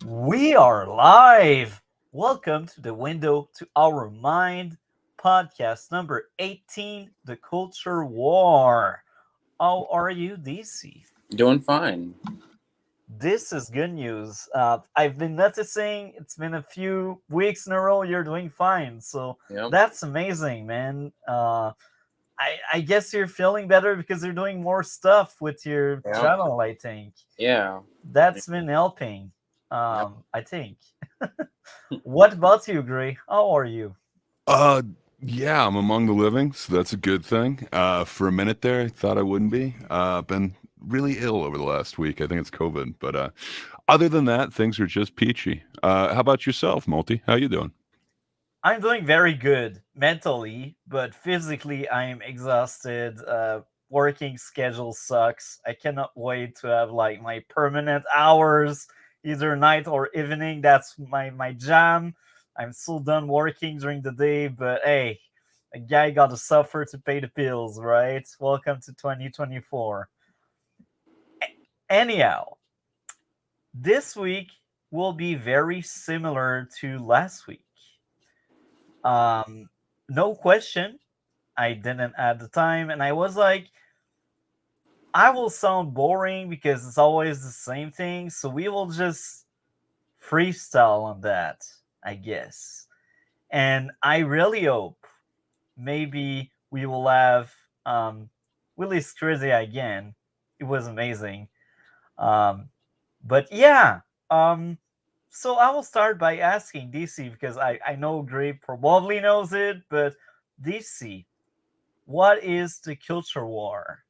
We are live. Welcome to the Window to Our Mind podcast number 18, The Culture War. How are you, DC? Doing fine. This is good news. I've been noticing it's been a few weeks in a row you're doing fine. So Yep. that's amazing, man. I guess you're feeling better because you're doing more stuff with your Yep. channel, I think. Yeah. That's been helping, Yep. I think. What about you, Gray? How are you? Uh, yeah, I'm among the living, so that's a good thing. For a minute there, I thought I wouldn't be. Been really ill over the last week. I think it's COVID, but other than that, things are just peachy. How about yourself, Multi? How you doing? I'm doing very good mentally, but physically I'm exhausted. Working schedule sucks. I cannot wait to have like my permanent hours, either night or evening. That's my jam. I'm so done working during the day, but hey, a guy got to suffer to pay the bills, right? Welcome to 2024. Anyhow, this week will be very similar to last week. Um, no question, I didn't at the time, and I was like, I will sound boring because it's always the same thing, so we will just freestyle on that, I guess. And I really hope maybe we will have Willis Crazy again. It was amazing. Um, but yeah, um, so I will start by asking DC because I know Gray probably knows it, but DC, what is the culture war?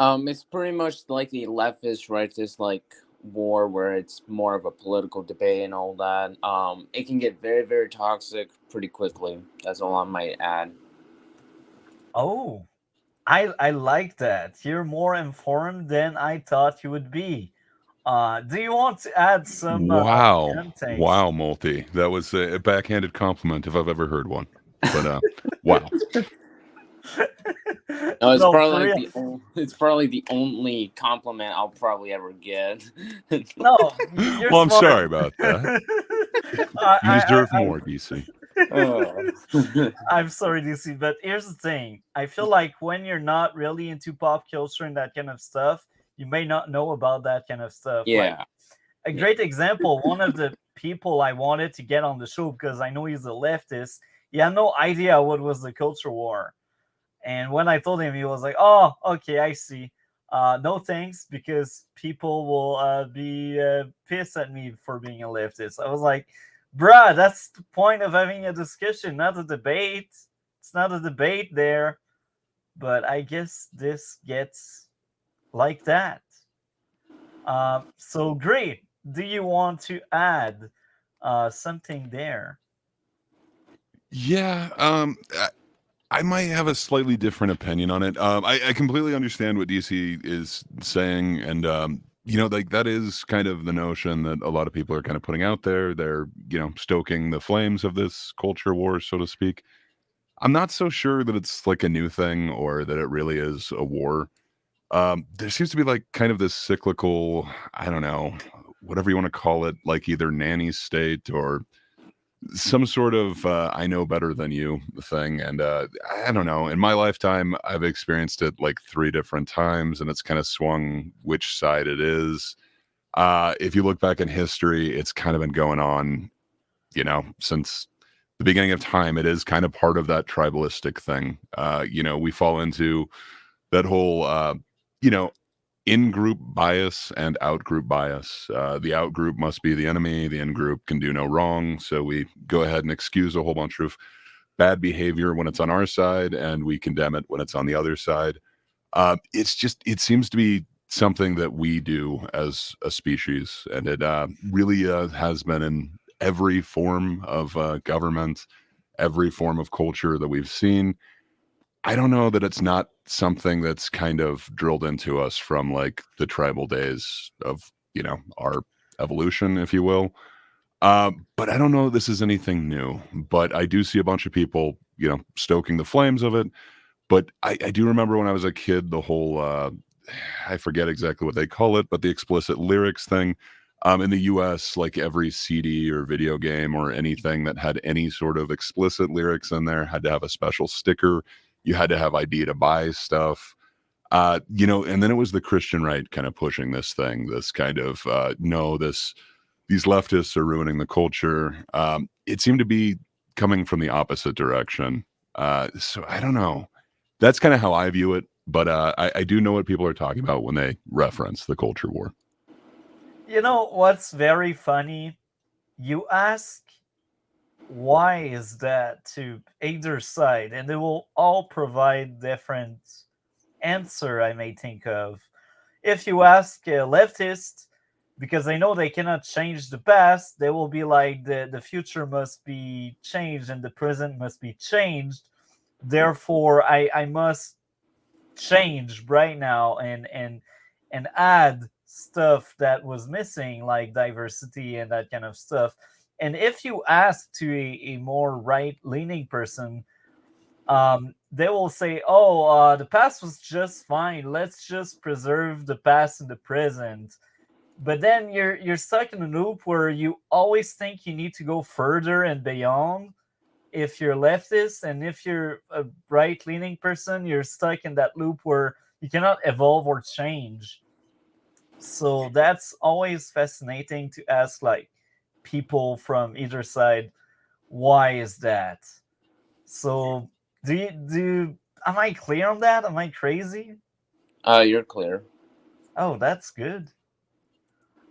It's pretty much like the leftist rightist war where it's more of a political debate and all that. It can get very, very toxic pretty quickly. That's all I might add. Oh, I like that. You're more informed than I thought you would be. Do you want to add some Wow, context? wow, Multi. That was a backhanded compliment if I've ever heard one. But wow. No, it's No, probably for like real. it's probably the only compliment I'll probably ever get. No, you're Well, I'm smart. sorry about that. I, You I, deserve I, more, DC. Oh. I'm sorry, DC, but here's the thing. I feel like when you're not really into pop culture and that kind of stuff, you may not know about that kind of stuff. Like Yeah. a Yeah. great example, one of the people I wanted to get on the show because I know he's a leftist, he had no idea what was the culture war. And when I told him, he was like, "Oh, okay, I see. No thanks, because people will be pissed at me for being a leftist." I was like, "Bruh, that's the point of having a discussion, not a debate. It's not a debate there." But I guess this gets like that. So great. Do you want to add something there? Yeah, I might have a slightly different opinion on it. I completely understand what DC is saying, and like that is kind of the notion that a lot of people are kind of putting out there. They're stoking the flames of this culture war, so to speak. I'm not so sure that it's like a new thing or that it really is a war. There seems to be like kind of this cyclical, I don't know, whatever you want to call it, like either nanny state or some sort of I know better than you thing. And I don't know. In my lifetime, I've experienced it like three different times, and it's kind of swung which side it is. If you look back in history, it's kind of been going on, since the beginning of time. It is kind of part of that tribalistic thing. We fall into that whole, you know, in-group bias and out-group bias. The out-group must be the enemy. The in-group can do no wrong. So we go ahead and excuse a whole bunch of bad behavior when it's on our side, and we condemn it when it's on the other side. It seems to be something that we do as a species, and it really has been in every form of government, every form of culture that we've seen. I don't know that it's not something that's kind of drilled into us from like the tribal days of, our evolution, if you will. But I don't know this is anything new. But I do see a bunch of people, stoking the flames of it. But I do remember when I was a kid, the whole, I forget exactly what they call it, but the explicit lyrics thing. In the US, like every CD or video game or anything that had any sort of explicit lyrics in there had to have a special sticker. You had to have ID to buy stuff. And then it was the Christian right kind of pushing this thing, this kind of no, these leftists are ruining the culture. It seemed to be coming from the opposite direction. So I don't know. That's kind of how I view it. But I do know what people are talking about when they reference the culture war. You know what's very funny? You ask why is that to either side, and they will all provide different answer I may think of. If you ask a leftist, because I know they cannot change the past, they will be like the future must be changed and the present must be changed. Therefore, I must change right now and add stuff that was missing, like diversity and that kind of stuff. And if you ask to a more right leaning person, they will say, "Oh, the past was just fine. Let's just preserve the past and the present." But then you're stuck in a loop where you always think you need to go further and beyond. If you're leftist and if you're a right leaning person, you're stuck in that loop where you cannot evolve or change. So that's always fascinating to ask, like, people from either side, why is that? So am I clear on that? Am I crazy? You're clear. Oh, that's good.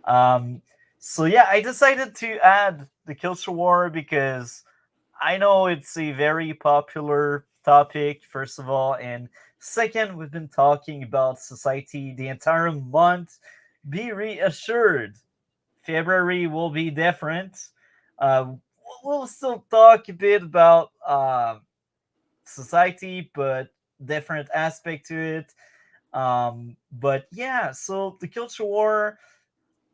Um, so yeah, I decided to add the culture war because I know it's a very popular topic, first of all, and second, we've been talking about society the entire month. Be reassured, February will be different. Uh, we'll still talk a bit about society, but different aspect to it. But yeah, so the culture war,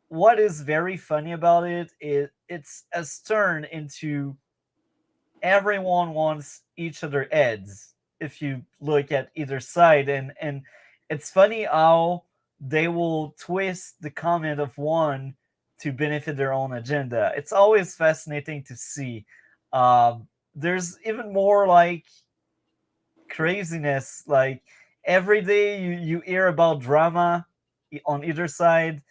what is very funny about it is it's has turned into everyone wants each other heads if you look at either side, and it's funny how they will twist the comment of one to benefit their own agenda. It's always fascinating to see. There's even more like craziness, like every day you hear about drama on either side.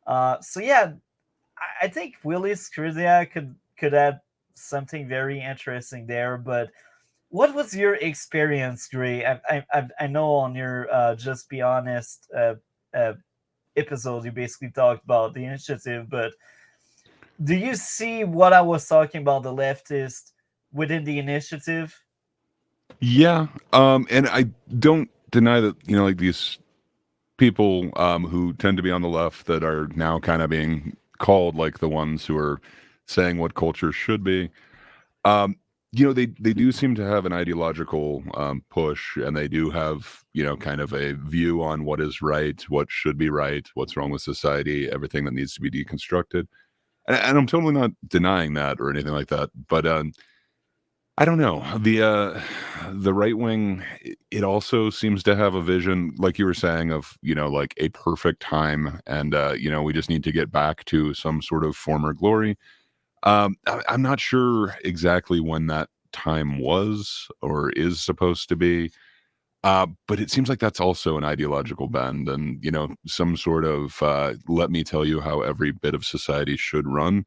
So yeah, I think Willis Cruzia could add something very interesting there. But what was your experience, Gray? I know on your Just Be Honest uh, episode, you basically talked about the initiative, but do you see what I was talking about, the leftist within the initiative? Yeah. And I don't deny that, like these people who tend to be on the left that are now kind of being called like the ones who are saying what culture should be. Um, they do seem to have an ideological push, and they do have, kind of a view on what is right, what should be right, what's wrong with society, everything that needs to be deconstructed. And I'm totally not denying that or anything like that. But I don't know. The right wing, it also seems to have a vision, like you were saying, of, like a perfect time, and we just need to get back to some sort of former glory. I'm not sure exactly when that time was or is supposed to be, but it seems like that's also an ideological bend, and some sort of let me tell you how every bit of society should run.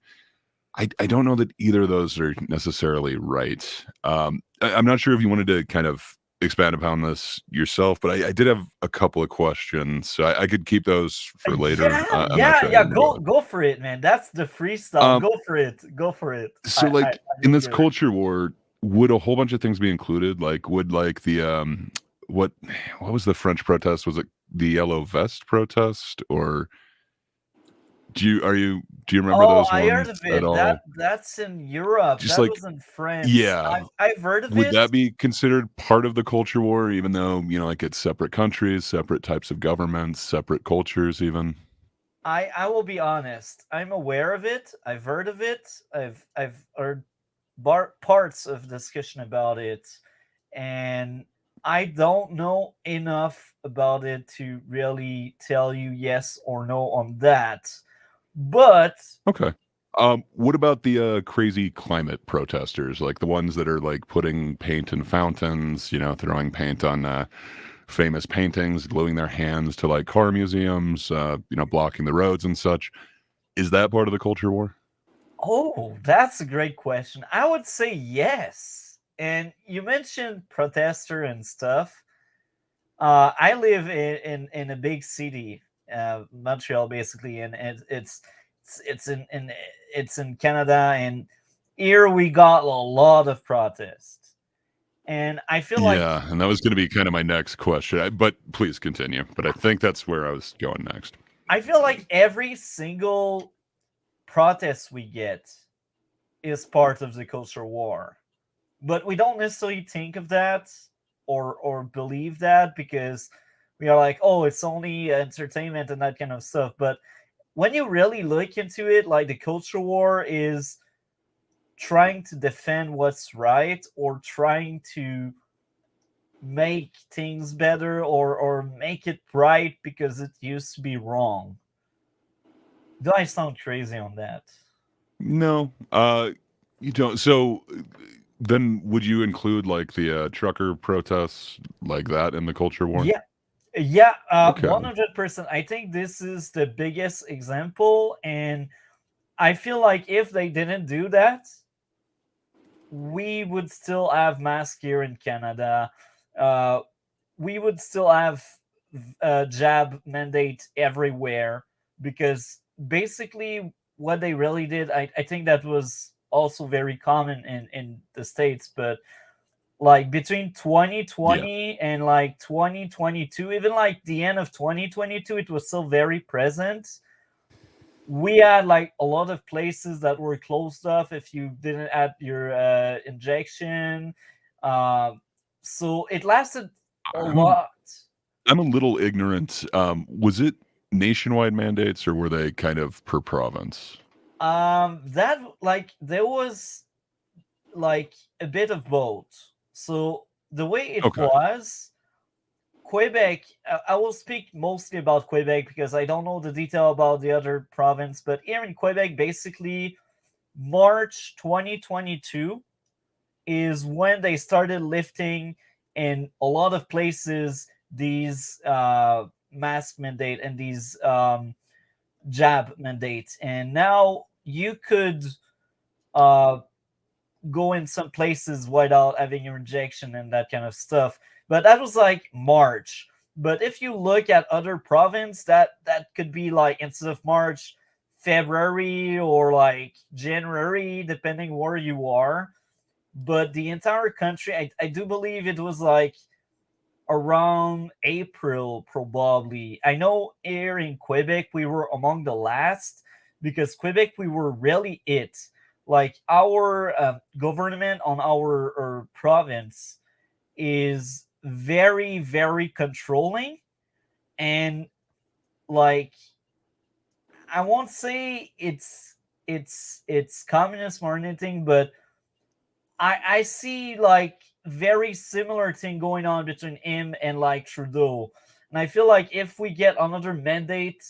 I don't know that either of those are necessarily right. I'm not sure if you wanted to kind of expand upon this yourself, but I did have a couple of questions, so I could keep those for later. Yeah, I'm not yeah, sure how yeah. you want to go. Go for it, man. That's the freestyle. Um, Go for it. Go for it. so like I'm in this eager. culture war, would a whole bunch of things be included? Like, would like the what what was the French protest? Was it the yellow vest protest, or do you remember Oh, those I heard ones of at it. all? That's in Europe. Just That like, was in France. yeah, I've heard of would it. that be considered part of the culture war, even though, like it's separate countries, separate types of governments, separate cultures, even? I will be honest. I'm aware of it. I've heard of it. I've heard parts of discussion about it, and I don't know enough about it to really tell you yes or no on that. But Okay. What about the crazy climate protesters, like the ones that are like putting paint in fountains, throwing paint on famous paintings, gluing their hands to like car museums, blocking the roads and such? Is that part of the culture war? oh, that's a great question. I would say yes. And you mentioned protester and stuff. I live in a big city, Montreal, basically, and it's in Canada, and here we got a lot of protests, and I feel like Yeah, and that was going to be kind of my next question. But please continue. But I think that's where I was going next. every single protest we get is part of the culture war, but we don't necessarily think of that or believe that because we are like, oh, it's only entertainment and that kind of stuff. But when you really look into it, like the culture war is trying to defend what's right or trying to make things better or make it right because it used to be wrong. Do I sound crazy on that? No, you don't. So then, would you include like the trucker protests like that in the culture war? Yeah, yeah, Okay. 100%. I think this is the biggest example, and I feel like if they didn't do that, we would still have masks here in Canada. Uh, we would still have jab mandate everywhere because basically what they really did, I think that was also very common in the States, but like between Yeah. 2020 and like 2022, even like the end of 2022, it was still very present. We had like a lot of places that were closed off if you didn't add your injection. So it lasted a I'm lot. I'm a little ignorant. Was it nationwide mandates or were they kind of per province? That like there was like a bit of both. So the way it Okay. was, Quebec, I will speak mostly about Quebec because I don't know the detail about the other province, but here in Quebec, basically March 2022 is when they started lifting in a lot of places these mask mandate and these jab mandates, and now you could uh, go in some places without having your injection and that kind of stuff. But that was like March. But if you look at other province, that could be like instead of March, February or like January, depending where you are. But the entire country, I do believe it was like around April, probably. I know here in Quebec, we were among the last because Quebec, we were really it. Like our government on our province is very, very controlling. And like, I won't say it's communist or anything, but I see like very similar thing going on between him and like Trudeau, and I feel like if we get another mandate,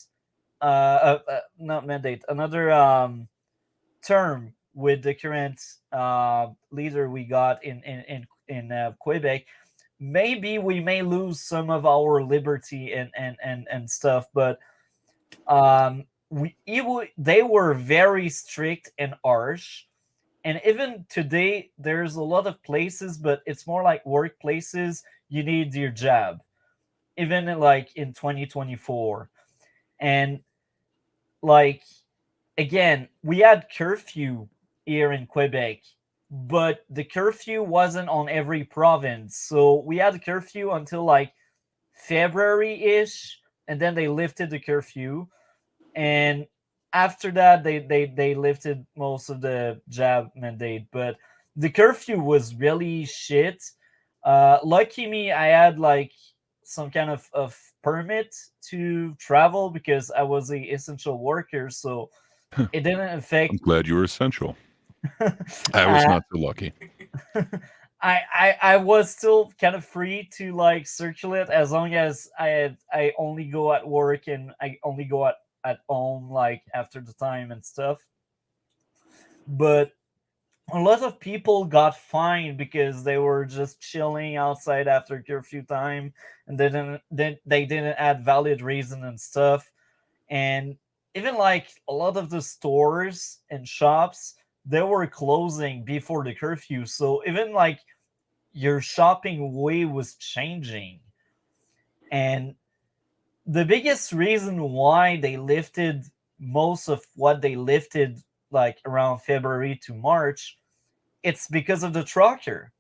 not mandate, another term with the current leader we got in Quebec, maybe we may lose some of our liberty and stuff, but they were very strict and harsh, and even today there's a lot of places, but it's more like workplaces you need your job even like in 2024. And like again, we had curfew here in Quebec, but the curfew wasn't on every province, so we had a curfew until like February-ish, and then they lifted the curfew, and after that they lifted most of the jab mandate, but the curfew was really shit. Lucky me, I had like some kind of permit to travel because I was a essential worker, so it didn't I'm affect. glad you were essential. I was uh, not so lucky. I was still kind of free to like circulate as long as I only go at work and I only go at at home, like after the time and stuff. But a lot of people got fined because they were just chilling outside after curfew time, and they didn't add valid reason and stuff. And even like a lot of the stores and shops, they were closing before the curfew, so even like your shopping way was changing. And the biggest reason why they lifted most of what they lifted, like around February to March, it's because of the trucker.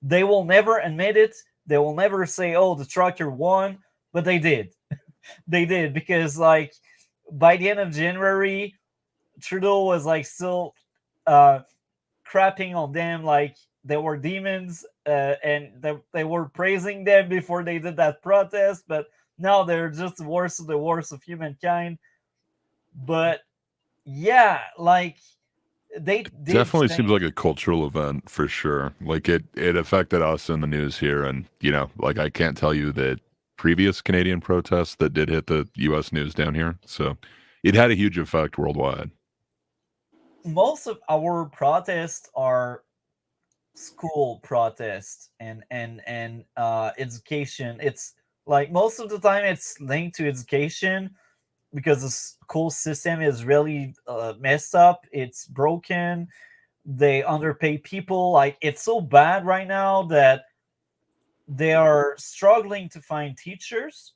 They will never admit it. They will never say, "Oh, the trucker won," but they did. They did, because like by the end of January, Trudeau was like still uh, crapping on them like they were demons, and they were praising them before they did that protest, but now they're just the worst of the worst of humankind. But yeah, like they did Definitely seems change. like a cultural event for sure. Like it affected us in the news here, and like I can't tell you the previous Canadian protests that did hit the U.S. news down here. So it had a huge effect worldwide. Most of our protests are school protests and education. It's like most of the time it's linked to education, because the school system is really messed up. It's broken. They underpay people. Like it's so bad right now that they are struggling to find teachers.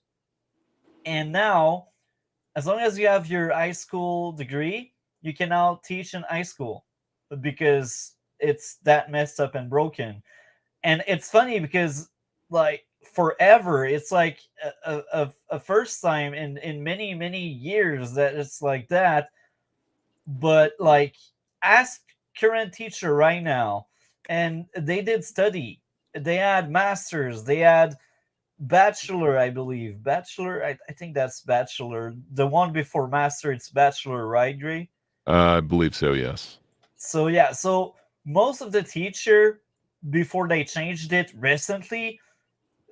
And now, as long as you have your high school degree, you can now teach in high school, because it's that messed up and broken. And it's funny because like forever, it's like a first time in many years that it's like that. But like, ask current teacher right now, and they did study. They had masters, they had bachelor, I believe. Bachelor, I think that's bachelor. The one before master, it's bachelor, right, Gray? I believe so. Yes. So yeah, so most of the teacher, before they changed it recently,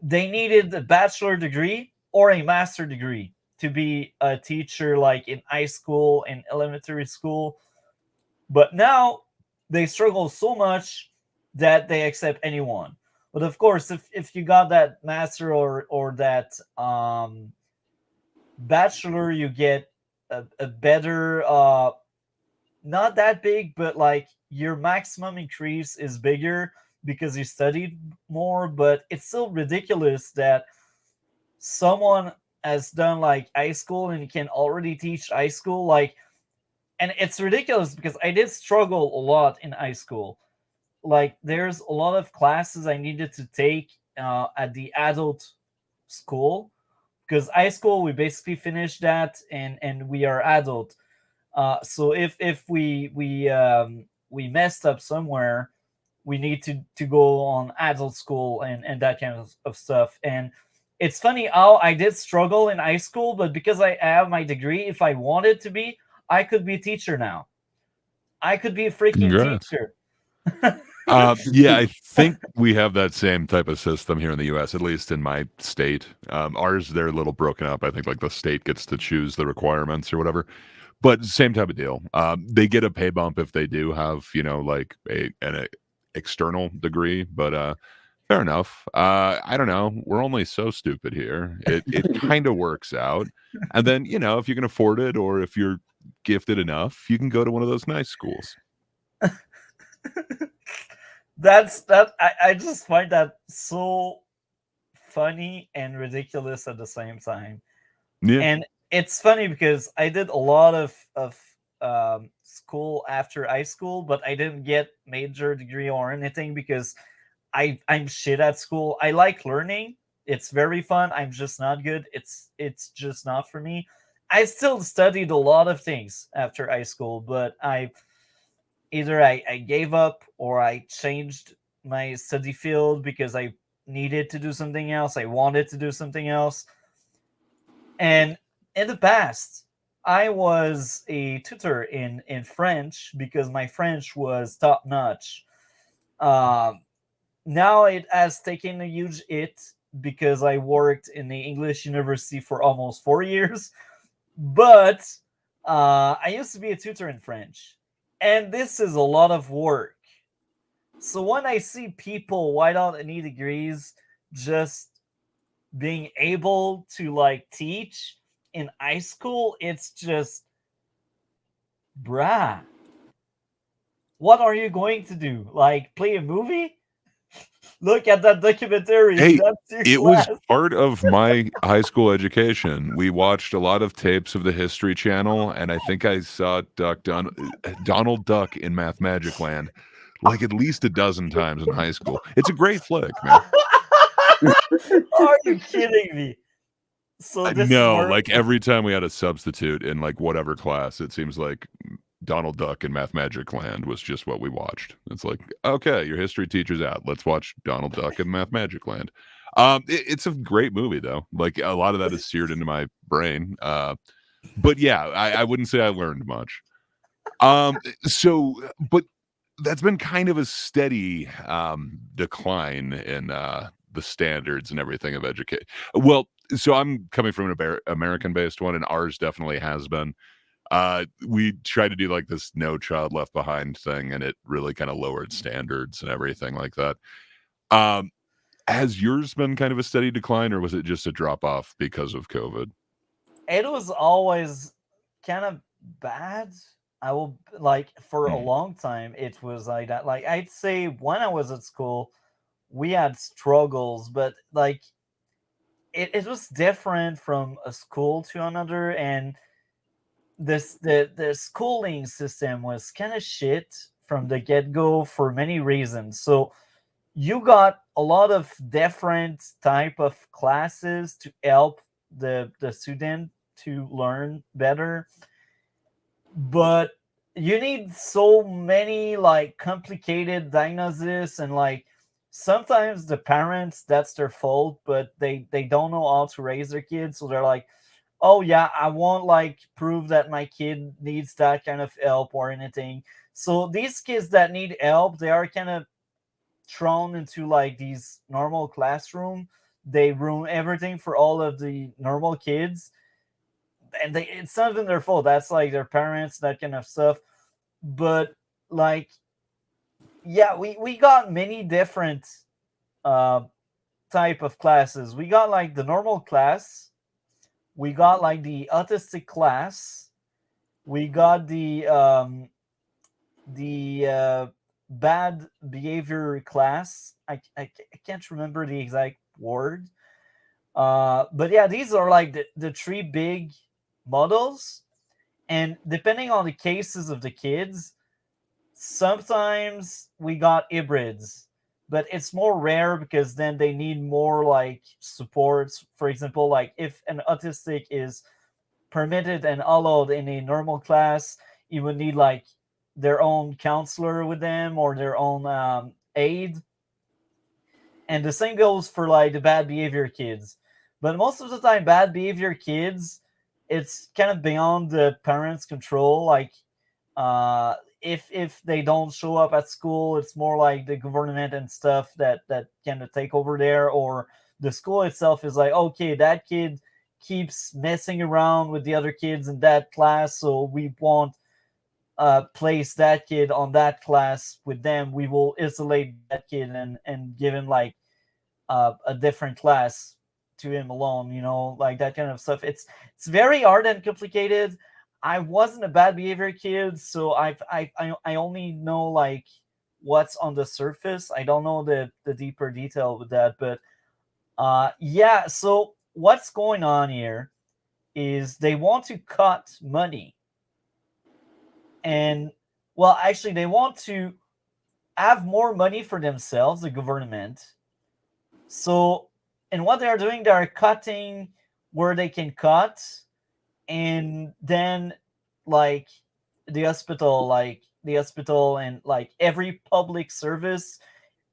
they needed a bachelor degree or a master degree to be a teacher, like in high school and elementary school. But now they struggle so much that they accept anyone. But of course, if you got that master or that bachelor, you get a better not that big, but like your maximum increase is bigger because you studied more. But it's still ridiculous that someone has done like high school and can already teach high school. Like, and it's ridiculous because I did struggle a lot in high school. Like, there's a lot of classes I needed to take at the adult school, because high school we basically finished that, and we are adult. So if we messed up somewhere, we need to go on adult school and that kind of stuff. And it's funny how I did struggle in high school, but because I have my degree, if I wanted to be, I could be a teacher now. I could be a freaking Congrats. teacher. Yeah, I think we have that same type of system here in the U.S., at least in my state. Ours, they're a little broken up. I think like the state gets to choose the requirements or whatever, but same type of deal. They get a pay bump if they do have, like an external degree, but fair enough. I don't know. We're only so stupid here. It kind of works out, and then if you can afford it or if you're gifted enough, you can go to one of those nice schools. I just find that so funny and ridiculous at the same time. Yeah. And it's funny because I did a lot of school after high school, but I didn't get major degree or anything because I'm shit at school. I like learning. It's very fun. I'm just not good. It's just not for me. I still studied a lot of things after high school, but I gave up or I changed my study field because I needed to do something else. I wanted to do something else. And in the past, I was a tutor in French because my French was top notch. Um, Now it has taken a huge hit because I worked in the English university for almost 4 years. But I used to be a tutor in French, and this is a lot of work. So when I see people without any degrees just being able to like teach in high school, it's just, bruh, what are you going to do? Like play a movie? Look at that documentary. Hey, That's your it was class. part of my high school education. We watched a lot of tapes of the History Channel, and I think I saw Donald Duck in Math Magic Land like at least a dozen times in high school. It's a great flick, man. Are you kidding me? So this is No, where like every time we had a substitute in like whatever class, it seems like Donald Duck in Math Magic Land was just what we watched. It's like, okay, your history teacher's out. Let's watch Donald Duck in Math Magic Land. It's a great movie though. Like a lot of that is seared into my brain. But yeah, I wouldn't say I learned much. But that's been kind of a steady decline in the standards and everything of education. Well, so I'm coming from an American-based one, and ours definitely has been. We tried to do like this No Child Left Behind thing, and it really kind of lowered standards and everything like that. Um, has yours been kind of a steady decline, or was it just a drop off because of COVID? it was always kind of bad. I will like for a Hmm. long time it was like that. Like I'd say when I was at school, we had struggles, but like it was different from a school to another, and the schooling system was kind of shit from the get-go for many reasons. So you got a lot of different type of classes to help the student to learn better, but you need so many like complicated diagnoses, and like sometimes the parents, that's their fault, but they don't know how to raise their kids, so they're like, oh yeah, I won't like prove that my kid needs that kind of help or anything. So these kids that need help, they are kind of thrown into like these normal classroom. They ruin everything for all of the normal kids, and it's not even their fault. That's like their parents, that kind of stuff. But like, yeah, we got many different uh type of classes. We got like the normal class, we got like the autistic class, we got the bad behavior class. I can't remember the exact word. But yeah, these are like the three big models, and depending on the cases of the kids, sometimes we got hybrids, but it's more rare because then they need more like supports. For example, like if an autistic is permitted and allowed in a normal class, you would need like their own counselor with them or their own aide. And the same goes for like the bad behavior kids. But most of the time, bad behavior kids, it's kind of beyond the parents' control. Like if they don't show up at school, it's more like the government and stuff that kind of take over there, or the school itself is like, okay, that kid keeps messing around with the other kids in that class, so we won't place that kid on that class with them. We will isolate that kid and give him like a different class to him alone, like that kind of stuff. It's very hard and complicated. I wasn't a bad behavior kid, so I only know like what's on the surface. I don't know the deeper detail with that, but yeah. So what's going on here is they want to cut money, and well, actually, they want to have more money for themselves, the government. So, and what they are doing, they are cutting where they can cut, and then like the hospital and like every public service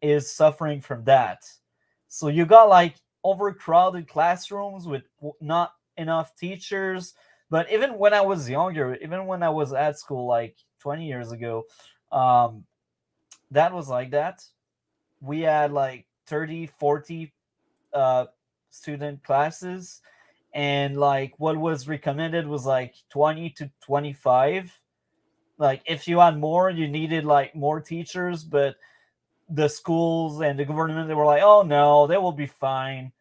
is suffering from that. So you got like overcrowded classrooms with not enough teachers. But even when I was younger, even when I was at school like 20 years ago, um, that was like that. We had like 30, 40 uh, student classes, and like what was recommended was like 20 to 25. Like if you had more, you needed like more teachers, but the schools and the government, they were like, oh no, they will be fine.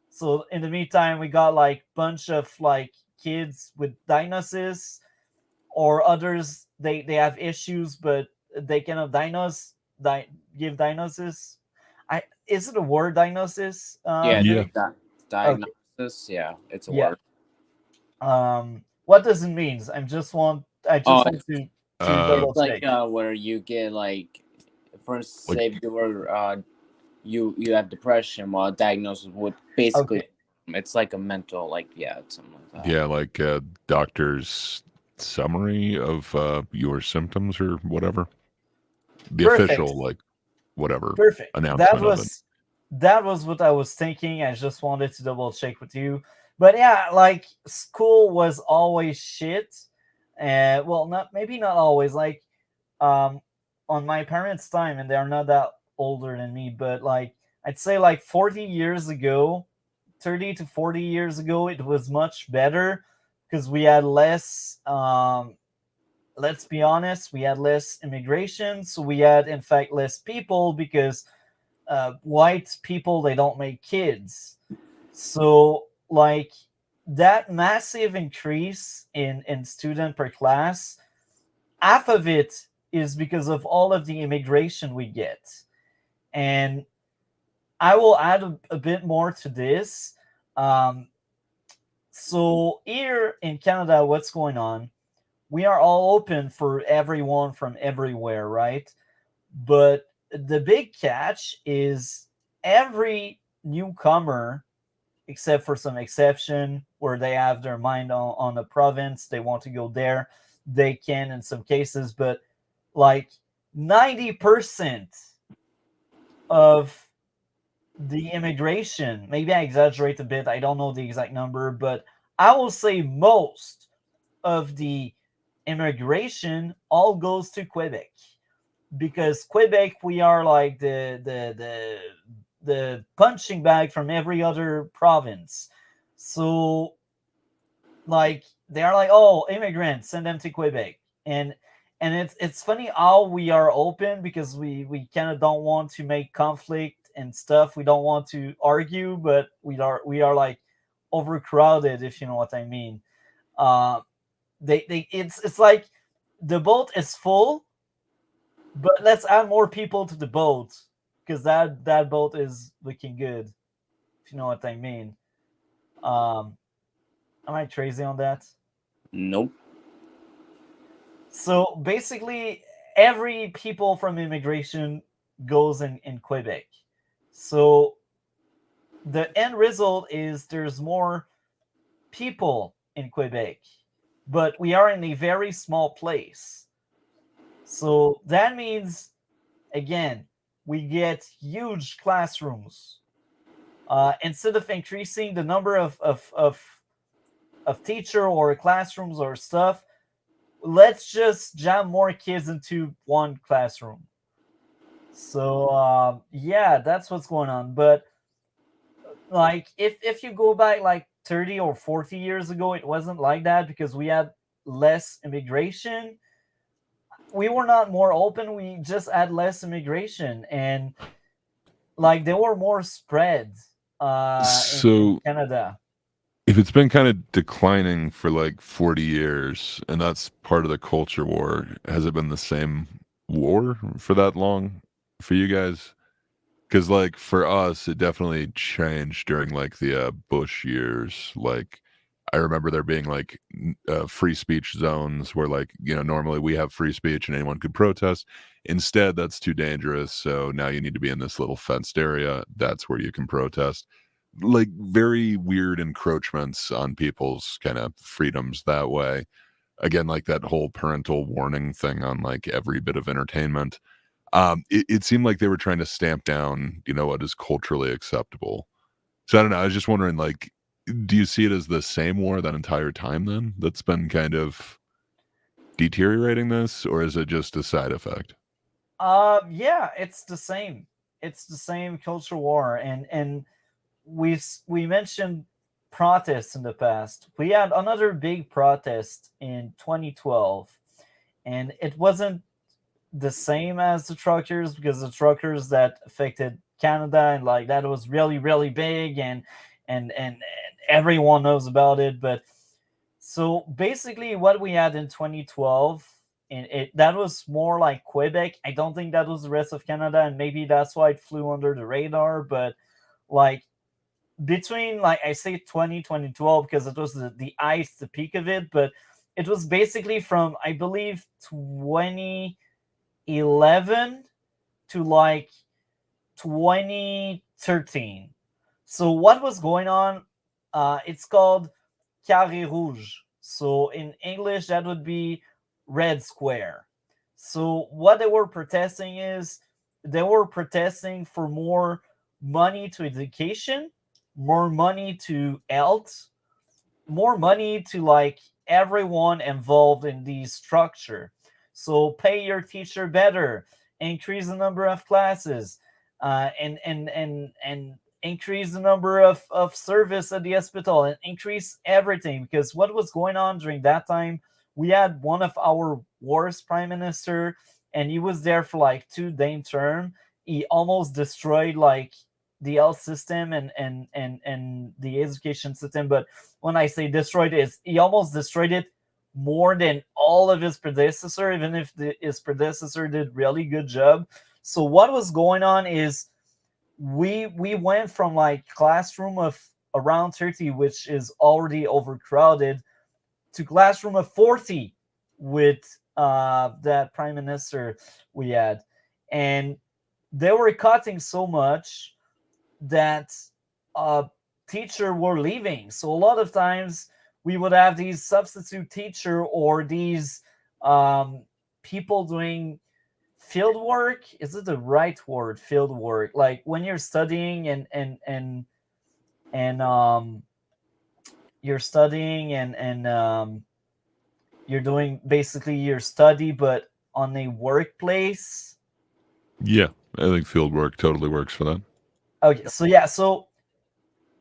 So in the meantime, we got like bunch of like kids with diagnosis, or others they have issues but they cannot give diagnosis. I Is it a word, diagnosis, Yeah, Yeah. Jake? Okay. diagnosis. Yeah, it's a Yeah. word. What does it mean? I Oh, just want to Uh, double it's like check. where you get like, for instance, like say if you were you have depression, well, diagnosis would basically, Okay. it's like a mental, like, yeah, it's something like that. yeah, like doctor's summary of your symptoms or whatever. The Perfect. official like whatever Perfect. announcement of it. That was what I was thinking. I just wanted to double check with you. But yeah, like school was always shit. Well, not maybe not always. Like um on my parents' time, and they're not that older than me, but like I'd say like 40 years ago, 30 to 40 years ago, it was much better because we had less let's be honest, we had less immigration, so we had in fact less people because white people, they don't make kids. So like that massive increase in student per class, half of it is because of all of the immigration we get. And I will add a bit more to this. um, so here in Canada, what's going on, we are all open for everyone from everywhere, right? But the big catch is every newcomer, except for some exception where they have their mind on the province, they want to go there, they can in some cases, but like 90% of the immigration, maybe I exaggerate a bit, I don't know the exact number, but I will say most of the immigration all goes to Quebec, because Quebec, we are like the punching bag from every other province. So like they are like, oh, immigrants, send them to Quebec. And it's funny how we are open because we kind of don't want to make conflict and stuff. We don't want to argue, but we are like overcrowded, if you know what I mean. Uh, they it's like the boat is full, but let's add more people to the boat because that boat is looking good, if you know what I mean. Um, am I crazy on that? Nope. So basically, every people from immigration goes in Quebec. So the end result is there's more people in Quebec, but we are in a very small place. So that means, again, we get huge classrooms. Instead of increasing the number of teacher or classrooms or stuff, let's just jam more kids into one classroom. So yeah, that's what's going on. But like if you go back like 30 or 40 years ago, it wasn't like that because we had less immigration. We were not more open, we just had less immigration, and like they were more spread in So Canada. if it's been kind of declining for like 40 years and that's part of the culture war, has it been the same war for that long for you guys? Because like for us, it definitely changed during like the Bush years. Like I remember there being like free speech zones where like normally we have free speech and anyone could protest. Instead, that's too dangerous. So now you need to be in this little fenced area. That's where you can protest. Like very weird encroachments on people's kind of freedoms that way. Again, like that whole parental warning thing on like every bit of entertainment. It seemed like they were trying to stamp down, what is culturally acceptable. So I don't know. I was just wondering, like, do you see it as the same war that entire time then that's been kind of deteriorating this, or is it just a side effect? Yeah, it's the same. It's the same culture war, and we mentioned protests in the past. We had another big protest in 2012, and it wasn't the same as the truckers, because the truckers that affected Canada and like that was really really big, and everyone knows about it. But so basically, what we had in 2012, and that was more like Quebec. I don't think that was the rest of Canada, and maybe that's why it flew under the radar. But like between, like I say 2012 because it was the ice, the peak of it, but it was basically from, I believe, 2011 to like 2013. So what was going on? It's called Carré Rouge. So in English, that would be Red Square. So what they were protesting is they were protesting for more money to education, more money to health, more money to like everyone involved in the structure. So pay your teacher better, increase the number of classes, and increase the number of service at the hospital, and increase everything. Because what was going on during that time, we had one of our worst prime minister, and he was there for like 2 damn term. He almost destroyed like the health system and the education system. But when I say destroyed, is he almost destroyed it more than all of his predecessor, even if his predecessor did really good job. So what was going on is we went from like classroom of around 30, which is already overcrowded, to classroom of 40 with that prime minister we had. And they were cutting so much that teacher were leaving. So a lot of times we would have these substitute teacher or these people doing field work. Is it the right word? Field work, like when you're studying and you're studying and you're doing basically your study, but on a workplace. Yeah, I think field work totally works for that. Okay, so yeah, so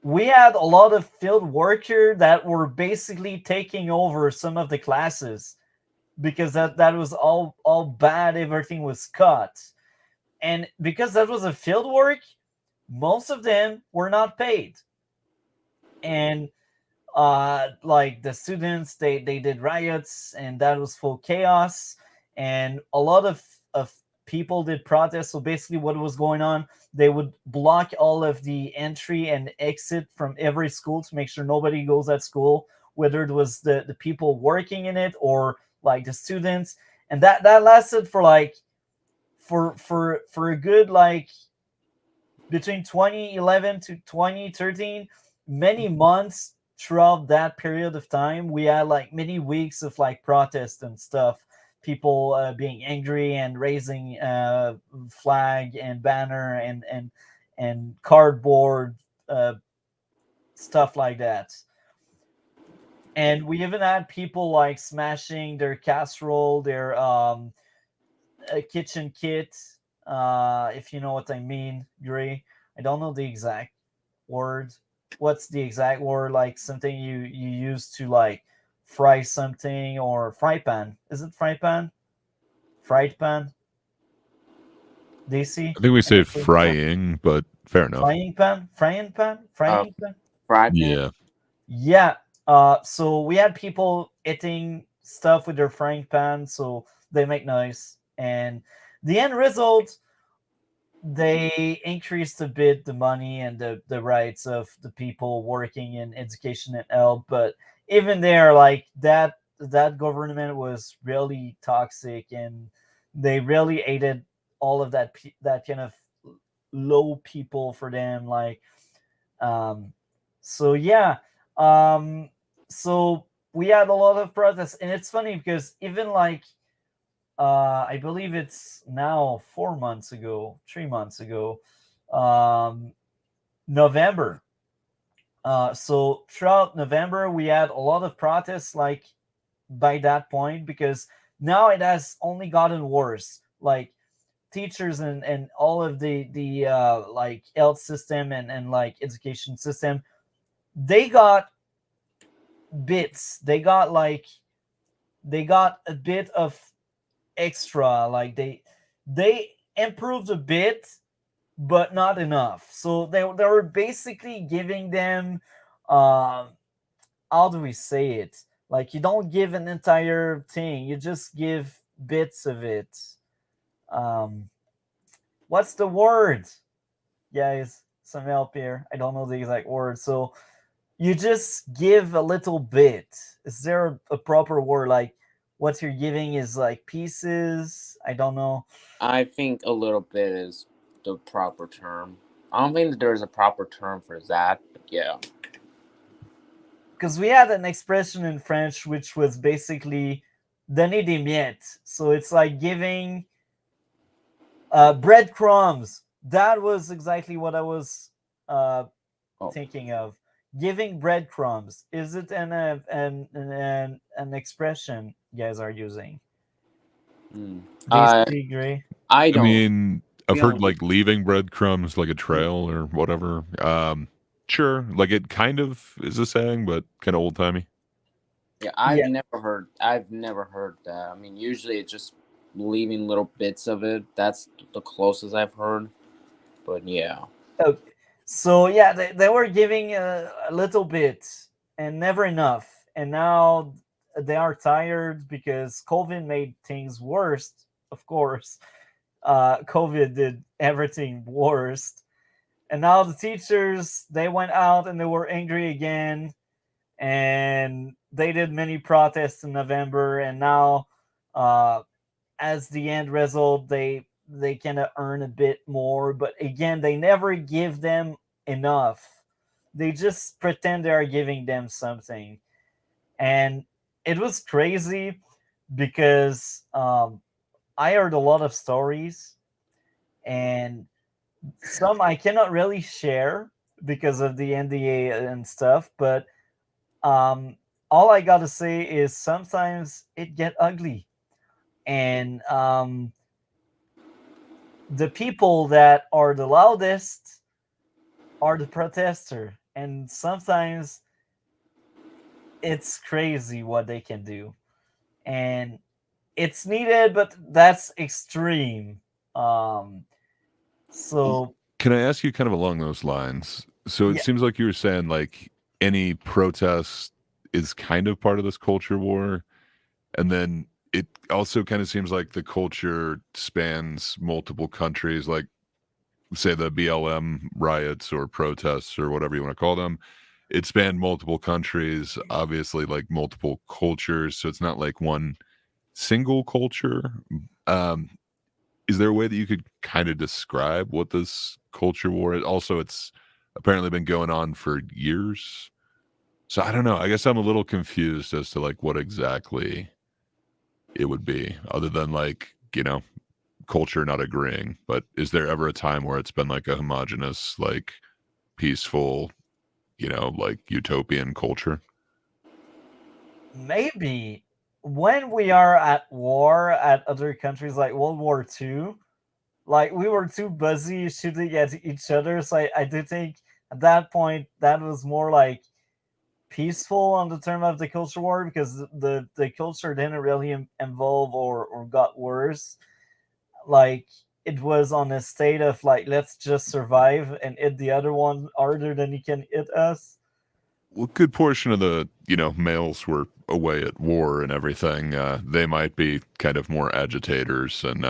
we had a lot of field worker that were basically taking over some of the classes because that was all bad. Everything was cut, and because that was a field work, most of them were not paid. And like the students, they did riots, and that was full chaos, and a lot of people did protests. So basically what was going on, they would block all of the entry and exit from every school to make sure nobody goes at school, whether it was the people working in it or like the students. And that lasted for like for a good like between 2011 to 2013, many months. Throughout that period of time, we had like many weeks of like protest and stuff, people being angry and raising flag and banner and cardboard stuff like that. And we even had people like smashing their casserole, their kitchen kit, if you know what I mean, Gray. I don't know the exact word. What's the exact word? Like something you use to like fry something, or fry pan. Is it fry pan? Fried pan? DC? I think we say Any clue? frying, but fair enough. Frying pan? Frying pan? Uh, Frying pan? fry pan. Yeah. Yeah. So we had people eating stuff with their frying pan, so they make noise. And the end result, they increased a bit the money and the rights of the people working in education and health. But even there, like that government was really toxic, and they really hated all of that kind of low people for them. Like, um, so yeah, um, so we had a lot of protests, and it's funny because even like I believe it's now 4 months ago, 3 months ago, um, November. So throughout November, we had a lot of protests. Like by that point, because now it has only gotten worse. Like teachers and all of the like health system and like education system they got bits. They got a bit of extra. Like they improved a bit, but not enough. So they were basically giving them, um how do we say it? Like you don't give an entire thing, you just give bits of it. Um, what's the word, guys? Some help here. I don't know the exact word. So you just give a little bit. Is there a proper word? Like what you're giving is like pieces. I don't know. I think a little bit is the proper term. I don't think that there's a proper term for that, but yeah. Because we had an expression in French which was basically donner des miettes. So it's like giving breadcrumbs. That was exactly what I was uh, Oh. thinking of. Giving breadcrumbs. Is it an expression you guys are using? Hmm. DC agree? I I don't. mean, I've We heard don't. like leaving breadcrumbs like a trail or whatever. Sure, like it kind of is a saying, but kind of old timey. Yeah, Yeah. I've never heard that. I mean, usually it's just leaving little bits of it. That's the closest I've heard. But yeah. Okay. So yeah, they were giving a little bit and never enough, and now they are tired because COVID made things worse. Of course, COVID did everything worse, and now the teachers they went out and they were angry again, and they did many protests in November, and now uh, as the end result, they kind of earn a bit more, but again, they never give them enough. They just pretend they are giving them something, and it was crazy because I heard a lot of stories, and some I cannot really share because of the NDA and stuff. But um, all I gotta say is sometimes it get ugly, and the people that are the loudest are the protester, and sometimes it's crazy what they can do, and it's needed, but that's extreme. um so Can I ask you kind of along those lines? So it yeah. seems like you were saying like any protest is kind of part of this culture war, and then it also kind of seems like the culture spans multiple countries, like say the BLM riots or protests or whatever you want to call them. It spanned multiple countries, obviously like multiple cultures, so it's not like one single culture. Um, is there a way that you could kind of describe what this culture war is? Also, it's apparently been going on for years. So I don't know. I guess I'm a little confused as to like what exactly it would be, other than like, culture not agreeing. But is there ever a time where it's been like a homogenous, like peaceful, like utopian culture? Maybe when we are at war at other countries like World War II, like we were too busy shooting at each other, so I do think at that point that was more like peaceful on the term of the culture war, because the culture didn't really evolve or got worse. Like it was on a state of like, let's just survive and hit the other one harder than he can hit us. Well, a good portion of the, males were away at war and everything. They might be kind of more agitators and,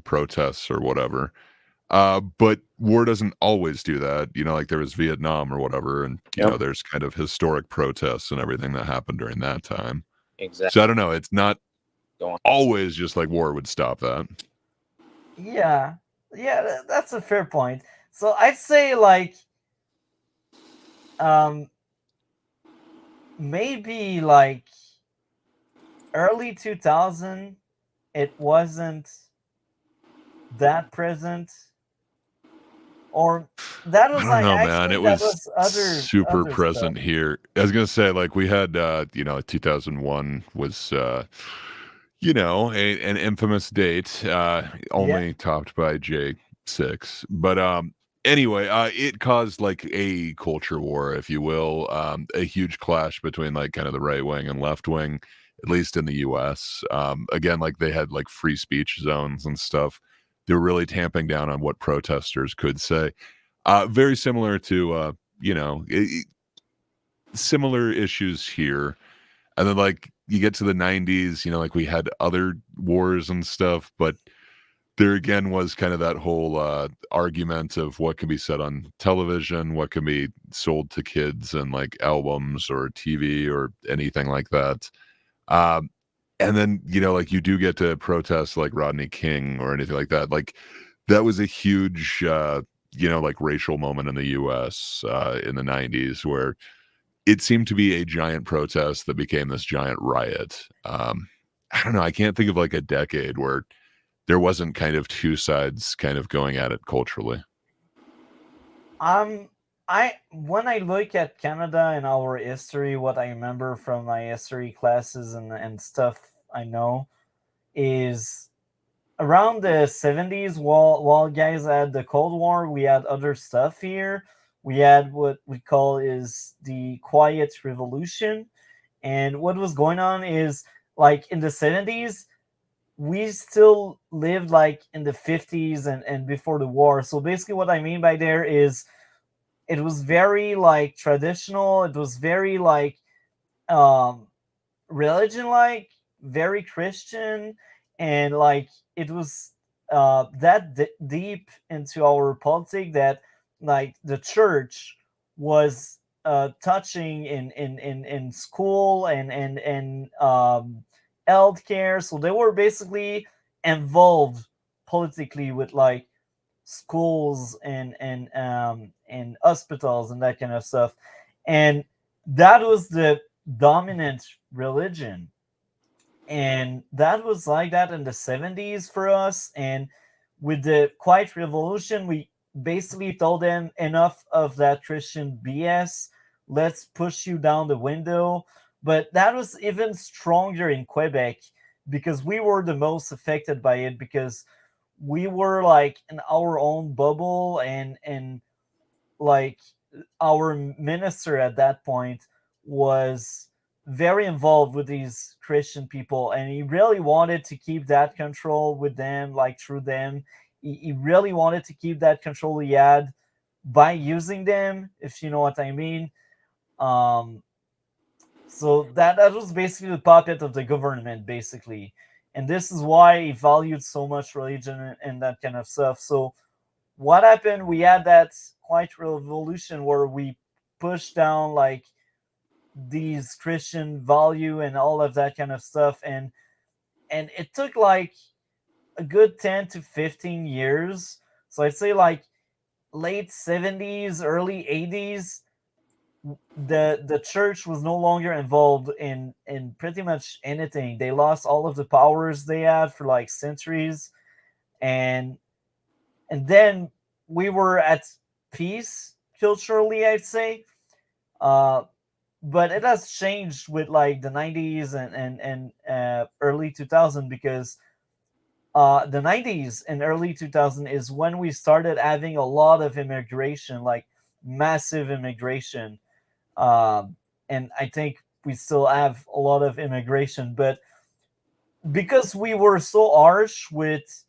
protests or whatever. But war doesn't always do that. Like there was Vietnam or whatever, and Yep. there's kind of historic protests and everything that happened during that time. Exactly. So I don't know. It's not Go on. always just like war would stop that. Yeah, yeah, that's a fair point. So I'd say like um maybe like early 2000, it wasn't that present, or that I was don't like know, man. actually It that was was other super other stuff. present here. I was gonna say, like, we had, 2001 was, an infamous date, Yeah. only topped by J6. But Anyway, it caused like a culture war, if you will, a huge clash between like kind of the right wing and left wing, at least in the U.S. Again, like they had like free speech zones and stuff. They were really tamping down on what protesters could say. Very similar to similar issues here. And then like you get to the 90s, like we had other wars and stuff, but there again was kind of that whole argument of what can be said on television, what can be sold to kids and like albums or TV or anything like that. Um, and then, like you do get to protest like Rodney King or anything like that. Like that was a huge, like racial moment in the US in the 90s where it seemed to be a giant protest that became this giant riot. I don't know. I can't think of like a decade where there wasn't kind of two sides kind of going at it culturally. I when I look at Canada and our history, what I remember from my history classes and stuff I know is around the 70s, while guys had the Cold War, we had other stuff here. We had what we call is the Quiet Revolution. And what was going on is like in the 70s, we still lived like in the 50s and before the war. So basically what I mean by there is it was very like traditional. It was very like um religion like, very Christian, and like it was that deep into our politics that like the church was touching in school and healthcare. So they were basically involved politically with like schools and hospitals and that kind of stuff, and that was the dominant religion. And that was like that in the 70s for us. And with the Quiet Revolution, we basically told them enough of that Christian BS. Let's push you down the window. But that was even stronger in Quebec because we were the most affected by it, because we were like in our own bubble, and like our minister at that point was very involved with these Christian people, and he really wanted to keep that control with them, like through them. He really wanted to keep that control he had by using them, if you know what I mean. Um, so that was basically the puppet of the government, basically, and this is why he valued so much religion and that kind of stuff. So what happened? We had that Quiet Revolution where we pushed down like these Christian value and all of that kind of stuff, and it took like a good 10 to 15 years. So I'd say like late 70s, early 80s, the church was no longer involved in pretty much anything. They lost all of the powers they had for like centuries, and then we were at peace culturally, I'd say. Uh, but it has changed with like the 90s and early 2000, because the 90s and early 2000 is when we started having a lot of immigration, like massive immigration. And I think we still have a lot of immigration, but because we were so harsh with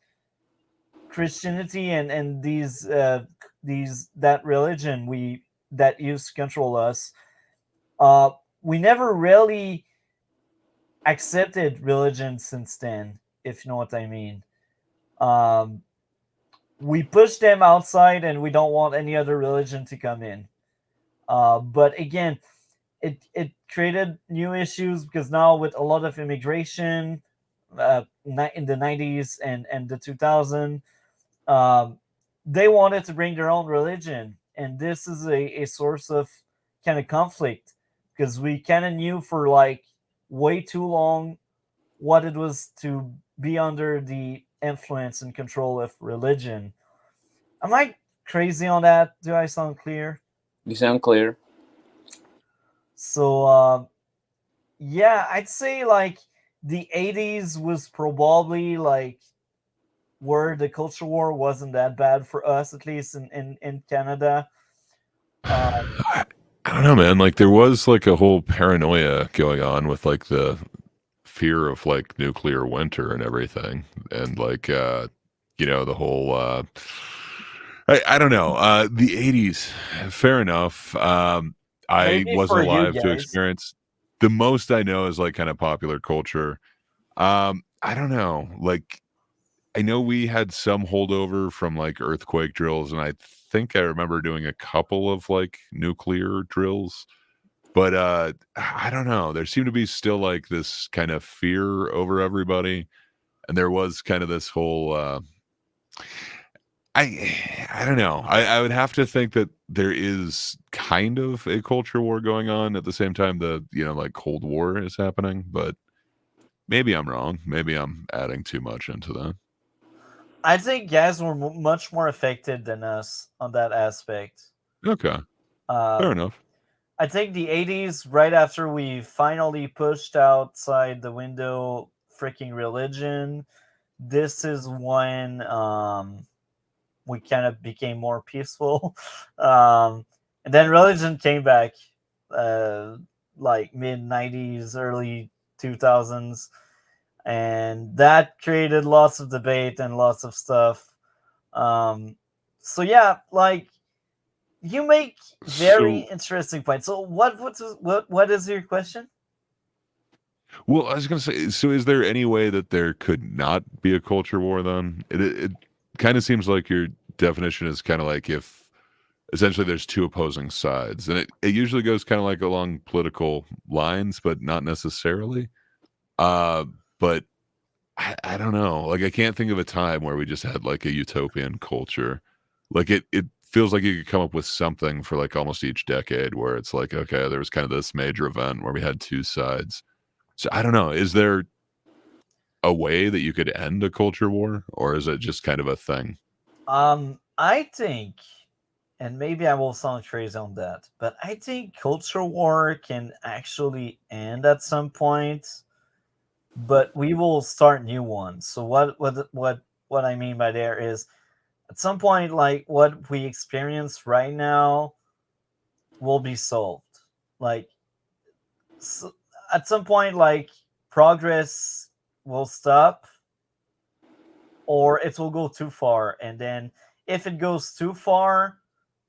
Christianity and these that religion we that used to control us, uh, we never really accepted religion since then, if you know what I mean. Um, we push them outside, and we don't want any other religion to come in. But again, it created new issues because now with a lot of immigration in the 90s and the 2000s, um, they wanted to bring their own religion, and this is a source of kind of conflict, because we kind of knew for like way too long what it was to be under the influence and control of religion. Am I crazy on that? Do I sound clear? You sound clear. So yeah, I'd say like the 80s was probably like where the culture war wasn't that bad for us, at least in Canada. I don't know, man. Like there was like a whole paranoia going on with like the fear of like nuclear winter and everything, and like the whole I don't know. The 80s, fair enough. I Maybe wasn't for you alive to guys. experience. The most I know is like kind of popular culture. I don't know. Like I know we had some holdover from like earthquake drills, and I think I remember doing a couple of like nuclear drills. But I don't know. There seemed to be still like this kind of fear over everybody, and there was kind of this whole I don't know. I would have to think that there is kind of a culture war going on at the same time the like Cold War is happening, but maybe I'm wrong. Maybe I'm adding too much into that. I think guys were much more affected than us on that aspect. Okay, fair Um, enough. I think the 80s, right after we finally pushed outside the window freaking religion, this is when we kind of became more peaceful. And then religion came back uh, like mid 90s, early 2000s. And that created lots of debate and lots of stuff. Um, so yeah, like you make very So, interesting points. So what is your question? well, I was gonna say, so is there any way that there could not be a culture war then? It kind of seems like your definition is kind of like if essentially there's two opposing sides, and it usually goes kind of like along political lines, but not necessarily. Uh, but I don't know. Like I can't think of a time where we just had like a utopian culture. Like it feels like you could come up with something for like almost each decade where it's like, okay, there was kind of this major event where we had two sides. So I don't know. Is there a way that you could end a culture war, or is it just kind of a thing? I think, and maybe I will sound crazy on that, but I think culture war can actually end at some point, but we will start new ones. So what I mean by there is at some point, like what we experience right now will be solved. Like s at some point, like progress will stop or it will go too far, and then if it goes too far,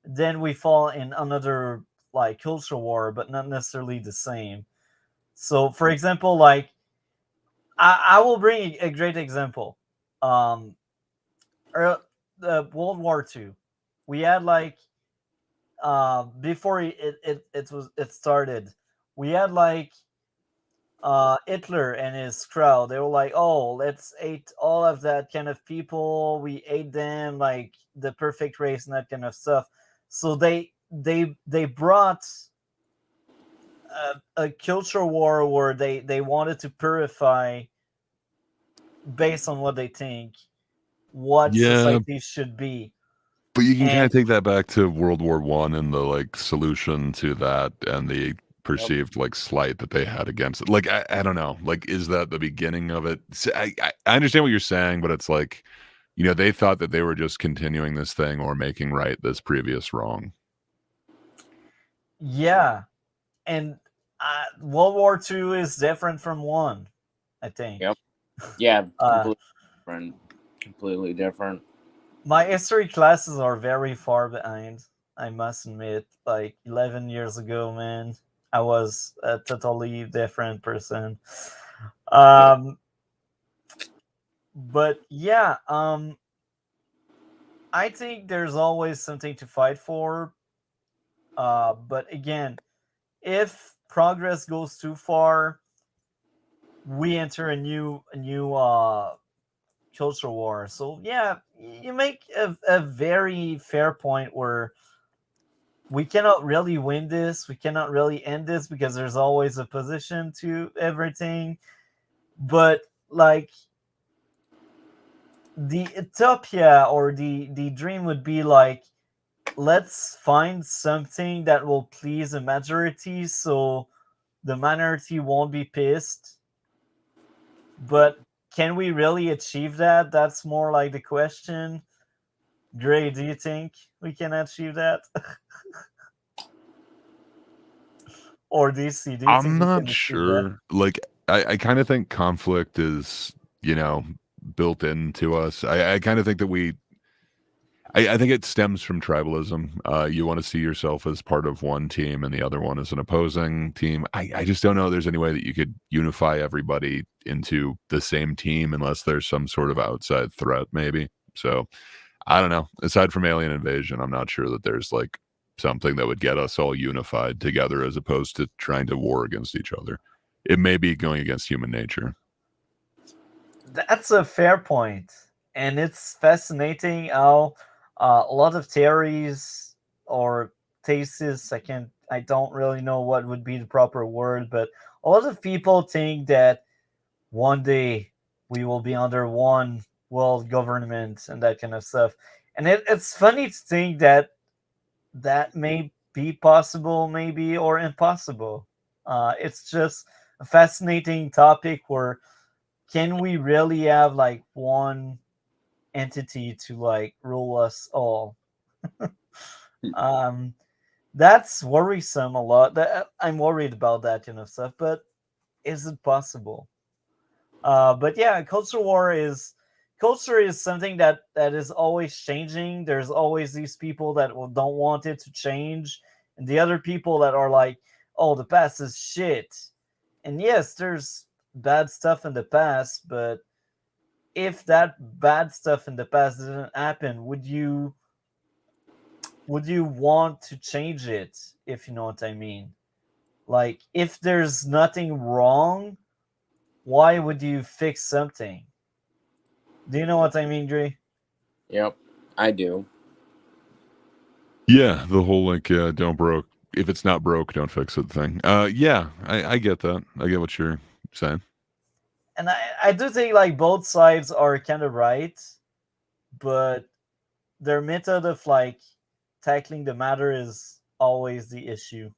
then we fall in another like culture war, but not necessarily the same. So, for example, like I will bring a great example. Um, the World War II, we had like before it started, we had like Hitler and his crowd. They were like, "Oh, let's hate all of that kind of people. We hate them, like the perfect race and that kind of stuff." So they brought a culture war where they wanted to purify based on what they think what Yeah, society should be. but you can kind And of take that back to World War One and the like solution to that and the Yep. perceived like slight that they had against it. Like I don't know. Like is that the beginning of it? I understand what you're saying, but it's like they thought that they were just continuing this thing or making right this previous wrong. yeah, and World War II is different from one, I think. Yep. Yeah. Uh, Completely different. Completely different. my history classes are very far behind. I must admit, like 11 years ago, man, I was a totally different person. Yep. Um, but yeah, I think there's always something to fight for. But again, if progress goes too far, we enter a new culture war. So yeah, you make a very fair point where we cannot really win this. We cannot really end this because there's always a position to everything. But like the utopia or the dream would be like, let's find something that will please the majority, so the minority won't be pissed. But can we really achieve that? That's more like the question. Gray, do you think we can achieve that? Or DC, do you think I'm we not can achieve that? sure. Like, I kind of think conflict is, built into us. I kind of think that I think it stems from tribalism. You want to see yourself as part of one team and the other one as an opposing team. I just don't know there's any way that you could unify everybody into the same team unless there's some sort of outside threat, maybe. So I don't know. Aside from alien invasion, I'm not sure that there's like something that would get us all unified together as opposed to trying to war against each other. It may be going against human nature. That's a fair point, and it's fascinating how a lot of theories or theses. I don't really know what would be the proper word, but a lot of people think that one day we will be under one world government and that kind of stuff. And it's funny to think that that may be possible, maybe, or impossible. It's just a fascinating topic where can we really have like one entity to like rule us all? um, that's worrisome a lot. That I'm worried about that kind of stuff. But is it possible? But yeah, culture is something that is always changing. There's always these people that don't want it to change, and the other people that are like, "Oh, the past is shit." And yes, there's bad stuff in the past, but if that bad stuff in the past didn't happen, would you want to change it? If you know what I mean. Like, if there's nothing wrong, why would you fix something? Do you know what I mean, Dre? Yep, I do. Yeah, the whole like don't broke if it's not broke, don't fix it thing. Yeah, I get that. I get what you're saying. And I do think like both sides are kind of right, but their method of like tackling the matter is always the issue.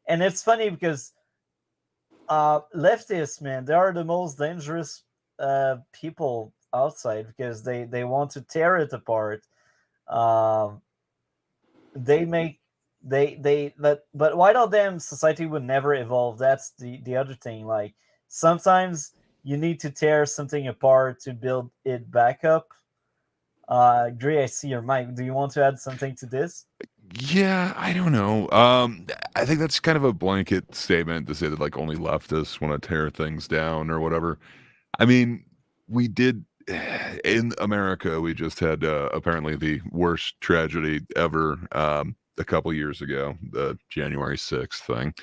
And it's funny because leftists, man, they are the most dangerous people outside because they want to tear it apart. Um, they make they but without them society would never evolve. That's the other thing. Like sometimes you need to tear something apart to build it back up. Gray, I see your mic. Do you want to add something to this? Yeah, I don't know. I think that's kind of a blanket statement to say that like only leftists want to tear things down or whatever. I mean, we did in America. We just had apparently the worst tragedy ever a couple years ago, the January 6th thing.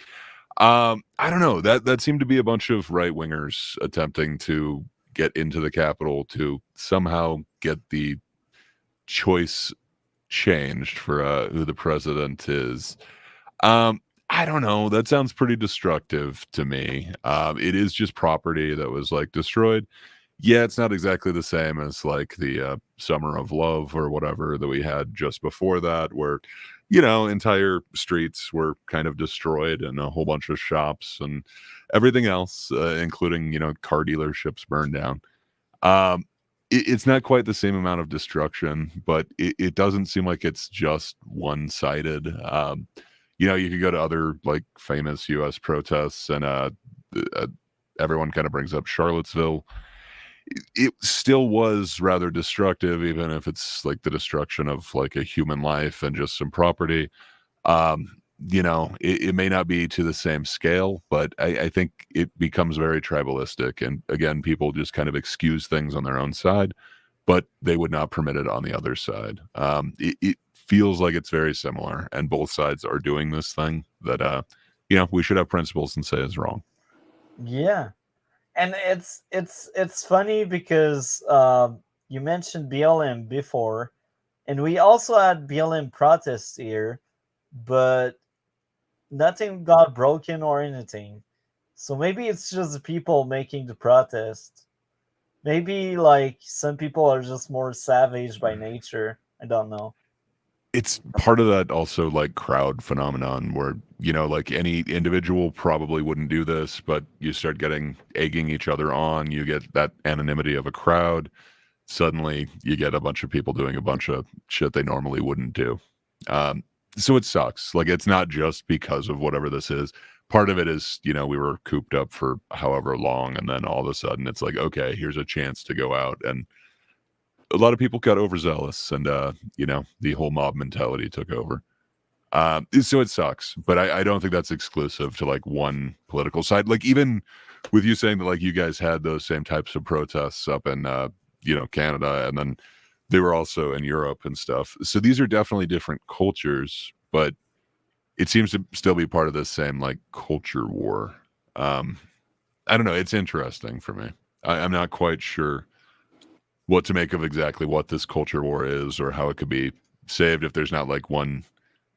I don't know. That seemed to be a bunch of right wingers attempting to get into the Capitol to somehow get the choice changed for who the president is. Um, I don't know. That sounds pretty destructive to me. It is just property that was like destroyed. Yeah, it's not exactly the same as like the Summer of Love or whatever that we had just before that, where entire streets were kind of destroyed and a whole bunch of shops and everything else, including car dealerships burned down. Um, it's not quite the same amount of destruction, but it doesn't seem like it's just one sided. You could go to other like famous U.S. protests, and uh, everyone kind of brings up Charlottesville. It still was rather destructive, even if it's like the destruction of like a human life and just some property. It may not be to the same scale, but I think it becomes very tribalistic. And again, people just kind of excuse things on their own side, but they would not permit it on the other side. It feels like it's very similar, and both sides are doing this thing that, we should have principles and say is wrong. Yeah, and it's funny because you mentioned BLM before, and we also had BLM protests here, but nothing got broken or anything. So maybe it's just the people making the protest. Maybe like some people are just more savage by nature. I don't know. it's part of that also like crowd phenomenon where, you know, like any individual probably wouldn't do this, but you start getting egging each other on, you get that anonymity of a crowd. Suddenly you get a bunch of people doing a bunch of shit they normally wouldn't do. Um, so it sucks. Like, it's not just because of whatever this is. Part of it is, you know, we were cooped up for however long, and then all of a sudden it's like, okay, here's a chance to go out. And a lot of people got overzealous, and you know, the whole mob mentality took over. So it sucks, but I don't think that's exclusive to like one political side. Like, even with you saying that like you guys had those same types of protests up in you know, Canada, and then they were also in Europe and stuff. So these are definitely different cultures, but it seems to still be part of this same like culture war. Um, I don't know. It's interesting for me. I'm not quite sure what to make of exactly what this culture war is or how it could be saved if there's not like one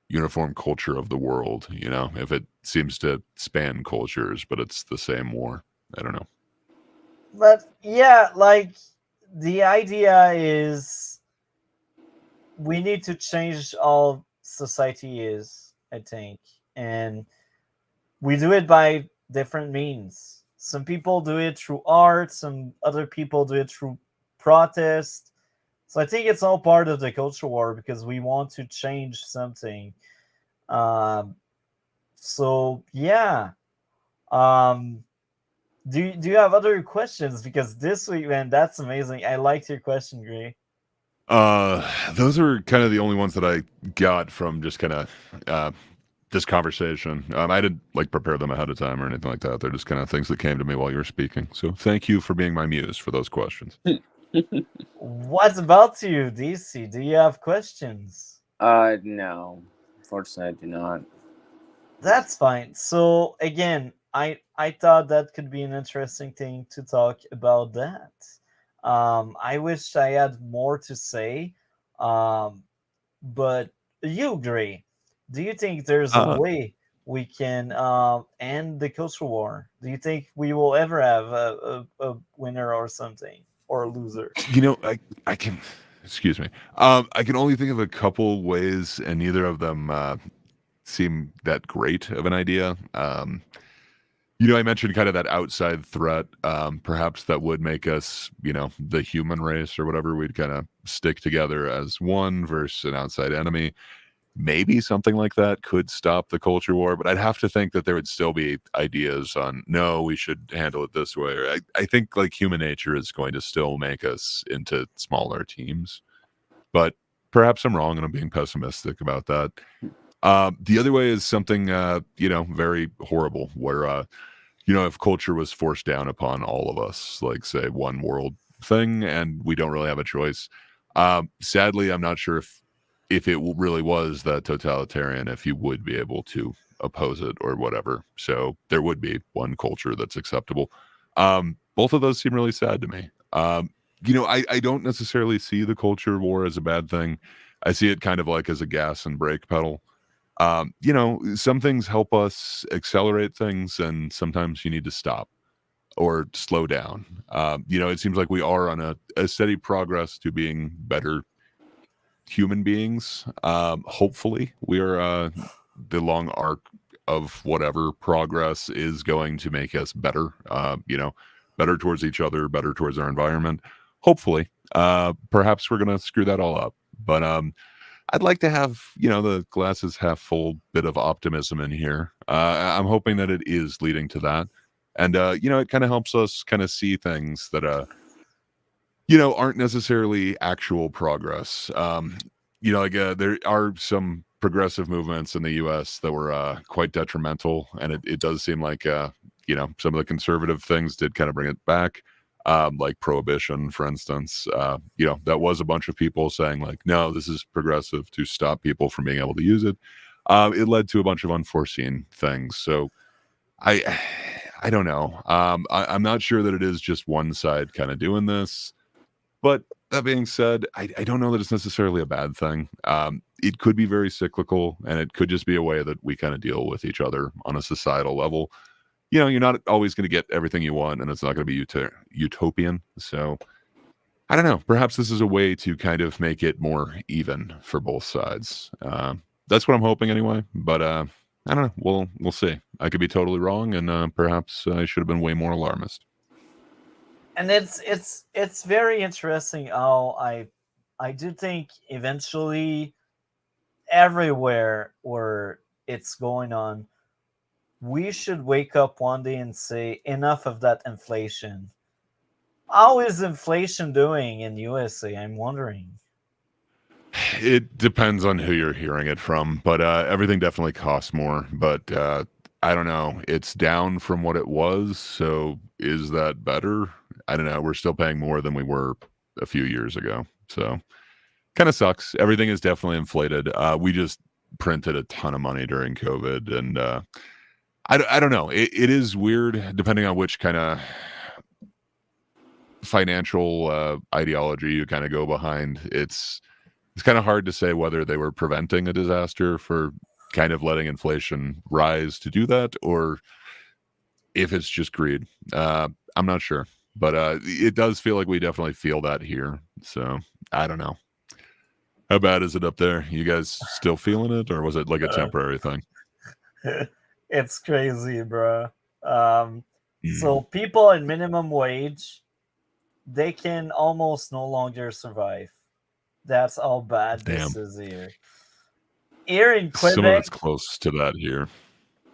uniform culture of the world, you know, if it seems to span cultures, but it's the same war. I don't know. But yeah, like the idea is we need to change all society is, I think. And we do it by different means. Some people do it through art, some other people do it through protest. So I think it's all part of the culture war because we want to change something. Um, so yeah. Um, do you have other questions? Because this week, man, that's amazing. I liked your question, Gray. Those are kind of the only ones that I got from just kind of this conversation. I didn't like prepare them ahead of time or anything like that. They're just kind of things that came to me while you were speaking. So thank you for being my muse for those questions. What about you, DC? Do you have questions? No. Unfortunately, I do not. That's fine. So again, I thought that could be an interesting thing to talk about that. I wish I had more to say, um, but you, Gray, do you think there's a Uh, way we can end the culture war? Do you think we will ever have a winner or something or a loser? you know, I can, excuse me. I can only think of a couple ways, and neither of them seem that great of an idea. You know, I mentioned kind of that outside threat. Perhaps that would make us, you know, the human race or whatever. We'd kind of stick together as one versus an outside enemy. Maybe something like that could stop the culture war, but I'd have to think that there would still be ideas on, no, we should handle it this way. Or I think like human nature is going to still make us into smaller teams, but perhaps I'm wrong and I'm being pessimistic about that. The other way is something, you know, very horrible where, you know, if culture was forced down upon all of us, like say one world thing, and we don't really have a choice. Sadly, I'm not sure if it really was that totalitarian, if you would be able to oppose it or whatever. So there would be one culture that's acceptable. Both of those seem really sad to me. You know, I don't necessarily see the culture war as a bad thing. I see it kind of like as a gas and brake pedal. You know, some things help us accelerate things, and sometimes you need to stop or slow down. You know, it seems like we are on a steady progress to being better human beings. Hopefully, we are the long arc of whatever progress is going to make us better. You know, better towards each other, better towards our environment. Hopefully, perhaps we're gonna screw that all up, but I'd like to have, you know, the glasses half full bit of optimism in here. I'm hoping that it is leading to that. And, you know, it kind of helps us kind of see things that, you know, aren't necessarily actual progress. You know, like there are some progressive movements in the U.S. that were quite detrimental. And it does seem like, you know, some of the conservative things did kind of bring it back. Like prohibition, for instance, you know, that was a bunch of people saying like, no, this is progressive to stop people from being able to use it. It led to a bunch of unforeseen things. So I, I don't know. I'm not sure that it is just one side kind of doing this, but that being said, I don't know that it's necessarily a bad thing. It could be very cyclical, and it could just be a way that we kind of deal with each other on a societal level. You know, you're not always going to get everything you want, and it's not going to be utopian. So I don't know. Perhaps this is a way to kind of make it more even for both sides. That's what I'm hoping anyway. But I don't know. We'll see. I could be totally wrong, and perhaps I should have been way more alarmist. And it's very interesting how I do think eventually everywhere where it's going on, we should wake up one day and say enough of that inflation. How is inflation doing in USA? I'm wondering. It depends on who you're hearing it from, but everything definitely costs more. But I don't know. It's down from what it was. So is that better? I don't know. We're still paying more than we were a few years ago. So kind of sucks. Everything is definitely inflated. We just printed a ton of money during COVID. And I don't know. It is weird depending on which kind of financial ideology you kind of go behind. It's kind of hard to say whether they were preventing a disaster for kind of letting inflation rise to do that, or if it's just greed. I'm not sure, but it does feel like we definitely feel that here. So I don't know. How bad is it up there? You guys still feeling it, or was it like a temporary thing? It's crazy, bro. Um, so Mm, people in minimum wage, they can almost no longer survive. That's how bad this damn. is here. Here in Some of Quebec, it's close to that here.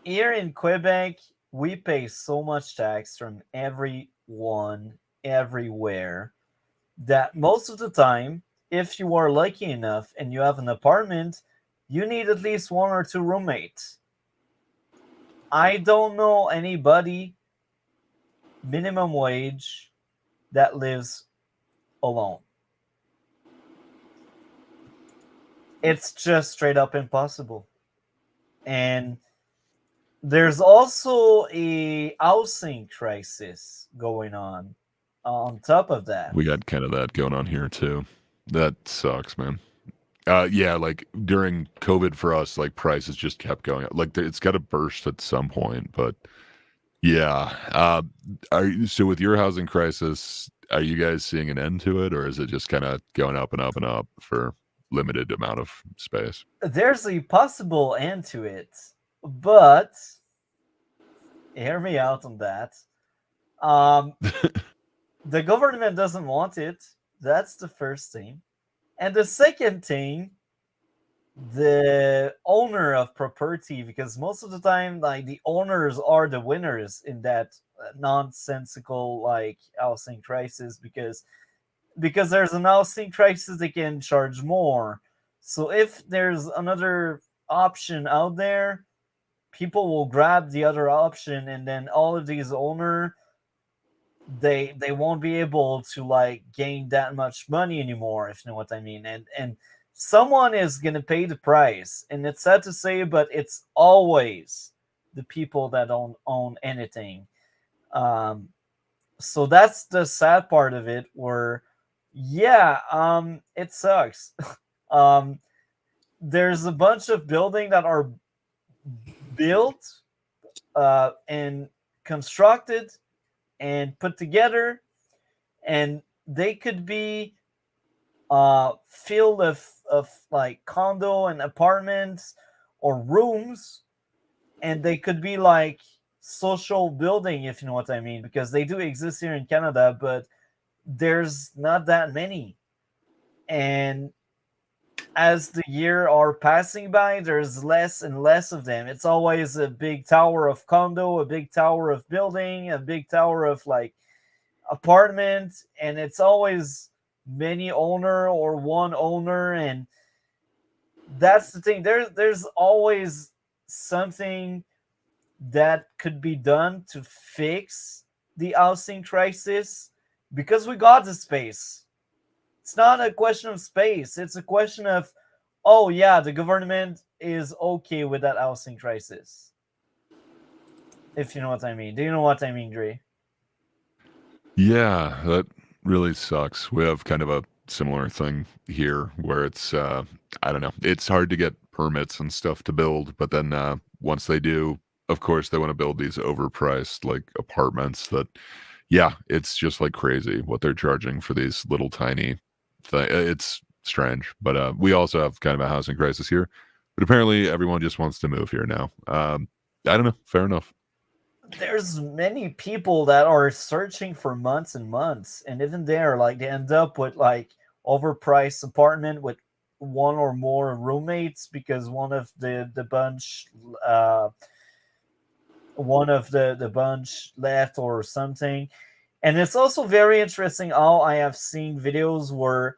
here in Quebec, we pay so much tax from everyone, everywhere, that most of the time, if you are lucky enough and you have an apartment, you need at least one or two roommates. I don't know anybody minimum wage that lives alone. It's just straight up impossible. And there's also a housing crisis going on top of that. We got kind of that going on here too. That sucks, man. Yeah, like during COVID for us, like prices just kept going up. Like it's got to burst at some point, but yeah. Are you, so with your housing crisis, are you guys seeing an end to it, or is it just kind of going up and up and up for limited amount of space? There's a possible end to it, but hear me out on that. Um, the government doesn't want it. That's the first thing. And the second thing, the owner of property, because most of the time, like the owners are the winners in that nonsensical like housing crisis, because there's an housing crisis, they can charge more. So if there's another option out there, people will grab the other option, and then all of these owner, they won't be able to like gain that much money anymore, if you know what I mean. And someone is gonna pay the price, and it's sad to say, but it's always the people that don't own anything. um so that's the sad part of it, where yeah, it sucks. um there's a bunch of building that are built and constructed and put together, and they could be filled of like condo and apartments or rooms, and they could be like social building, if you know what I mean, because they do exist here in Canada, but there's not that many. And as the year are passing by, there's less and less of them. It's always a big tower of condo, a big tower of building, a big tower of like apartment, and it's always many owner or one owner. And that's the thing. There's always something that could be done to fix the housing crisis, because we got the space. It's not a question of space. It's a question of, oh yeah, the government is okay with that housing crisis. If you know what I mean. Do you know what I mean, Dre? Yeah, that really sucks. We have kind of a similar thing here where it's I don't know. It's hard to get permits and stuff to build, but then once they do, of course they want to build these overpriced like apartments that yeah, it's just like crazy what they're charging for these little tiny it's strange. But we also have kind of a housing crisis here. But apparently everyone just wants to move here now. I don't know. Fair enough. There's many people that are searching for months and months, and even there, like they end up with like overpriced apartment with one or more roommates because uh one of the bunch left or something. And it's also very interesting how I have seen videos where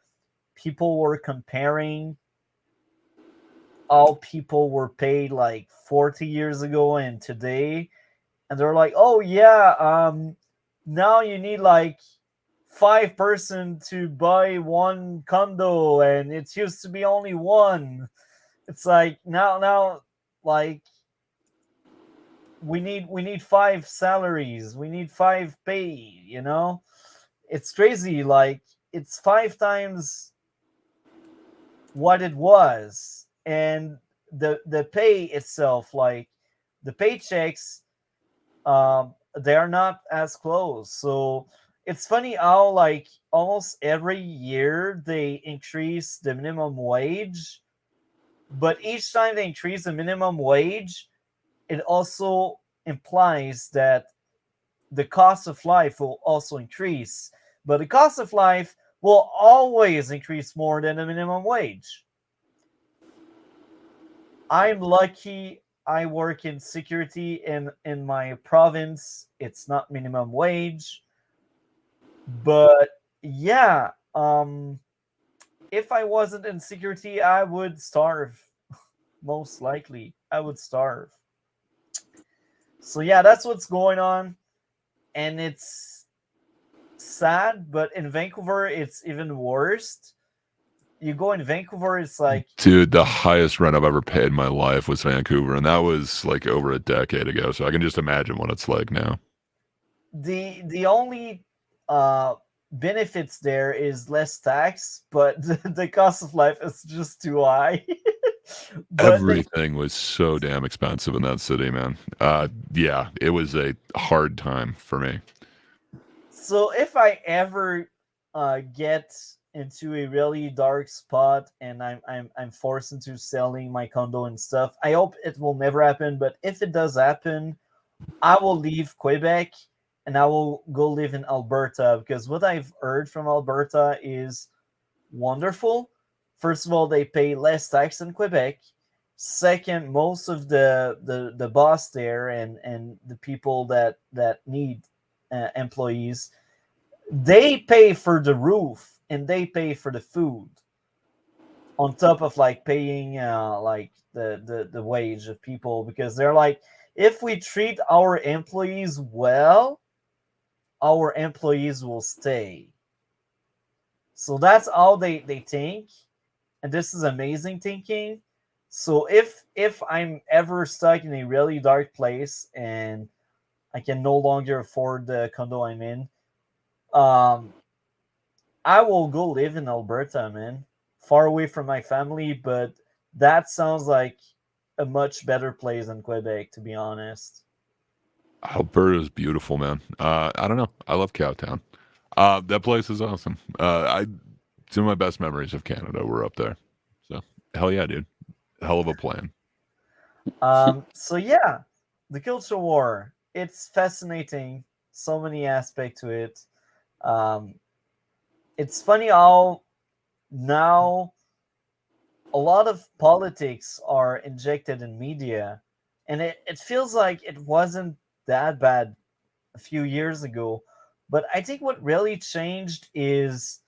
people were comparing how people were paid like 40 years ago and today, and they're like, oh yeah, now you need like 5 person to buy one condo and it used to be only one. It's like now like we need 5 salaries, we need 5 pay, it's crazy, like it's 5 times what it was. And the pay itself, like the paychecks, they are not as close. So it's funny how like almost every year they increase the minimum wage, but each time they increase the minimum wage, it also implies that the cost of life will also increase. But the cost of life will always increase more than the minimum wage. I'm lucky I work in security in my province. It's not minimum wage. But yeah, if I wasn't in security, I would starve. Most likely, I would starve. So yeah, that's what's going on, and it's sad. But in Vancouver, it's even worse. You go in Vancouver, it's like Dude, the highest rent I've ever paid in my life was Vancouver, and that was like over a decade ago. So I can just imagine what it's like now. the only uh benefits there is less tax, but the cost of life is just too high. But Everything was so damn expensive in that city, man. Yeah, it was a hard time for me. so if I ever get into a really dark spot and I'm forced into selling my condo and stuff, I hope it will never happen. But if it does happen, I will leave Quebec and I will go live in Alberta, because what I've heard from Alberta is wonderful. First of all, they pay less tax than Quebec. Second, most of the boss there and the people that need employees, they pay for the roof and they pay for the food on top of like paying like the wage of people, because they're like, if we treat our employees well, our employees will stay. So that's how they think, and this is amazing thinking. So if I'm ever stuck in a really dark place and I can no longer afford the condo I'm in, um, I will go live in Alberta, man, far away from my family. But that sounds like a much better place than Quebec, to be honest. Alberta is beautiful, man. I don't know. I love Cowtown. That place is awesome. Some of my best memories of Canada were up there. So hell yeah, dude. Hell of a plan. So yeah, the culture war. It's fascinating. So many aspects to it. Um, it's funny how now a lot of politics are injected in media, and it feels like it wasn't that bad a few years ago. But I think what really changed is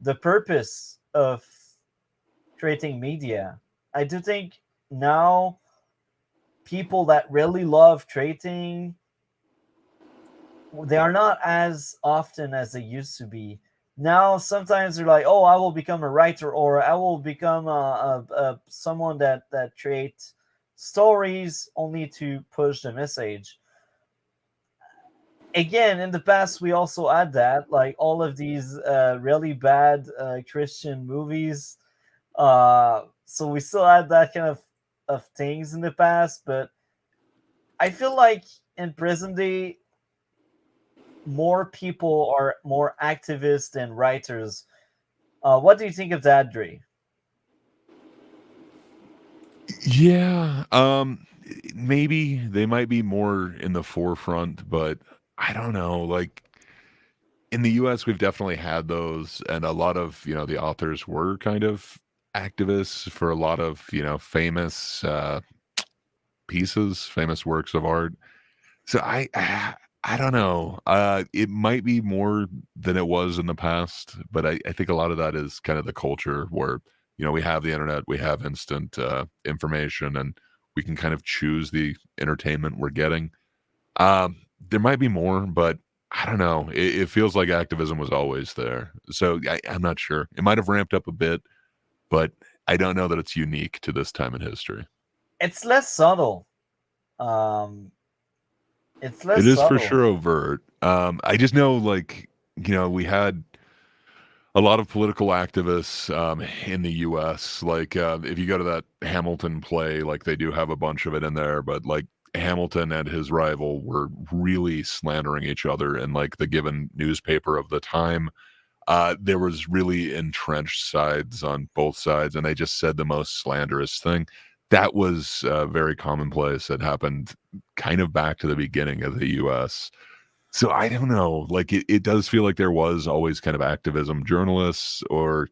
the purpose of creating media. I do think now people that really love creating, they are not as often as they used to be. Now sometimes they're like, oh, I will become a writer, or I will become someone that creates stories only to push the message. Again, in the past we also had that, like all of these really bad Christian movies. So we still had that kind of things in the past, but I feel like in present day more people are more activists than writers. What do you think of that, Dre? Yeah, maybe they might be more in the forefront, but I don't know. Like in the US, we've definitely had those, and a lot of, the authors were kind of activists for a lot of, famous pieces, famous works of art. So I don't know. It might be more than it was in the past, but I think a lot of that is kind of the culture where, we have the internet, we have instant information, and we can kind of choose the entertainment we're getting. There might be more, but I don't know. It feels like activism was always there. So I'm not sure. It might have ramped up a bit, but I don't know that it's unique to this time in history. It's less subtle. Um, it's It less is for subtle. sure overt. I just know, like, we had a lot of political activists in the U.S. Like, if you go to that Hamilton play, like they do have a bunch of it in there, but like Hamilton and his rival were really slandering each other in like the given newspaper of the time. There was really entrenched sides on both sides, and they just said the most slanderous thing. That was very commonplace. It happened kind of back to the beginning of the U.S. So I don't know. Like it does feel like there was always kind of activism journalists or,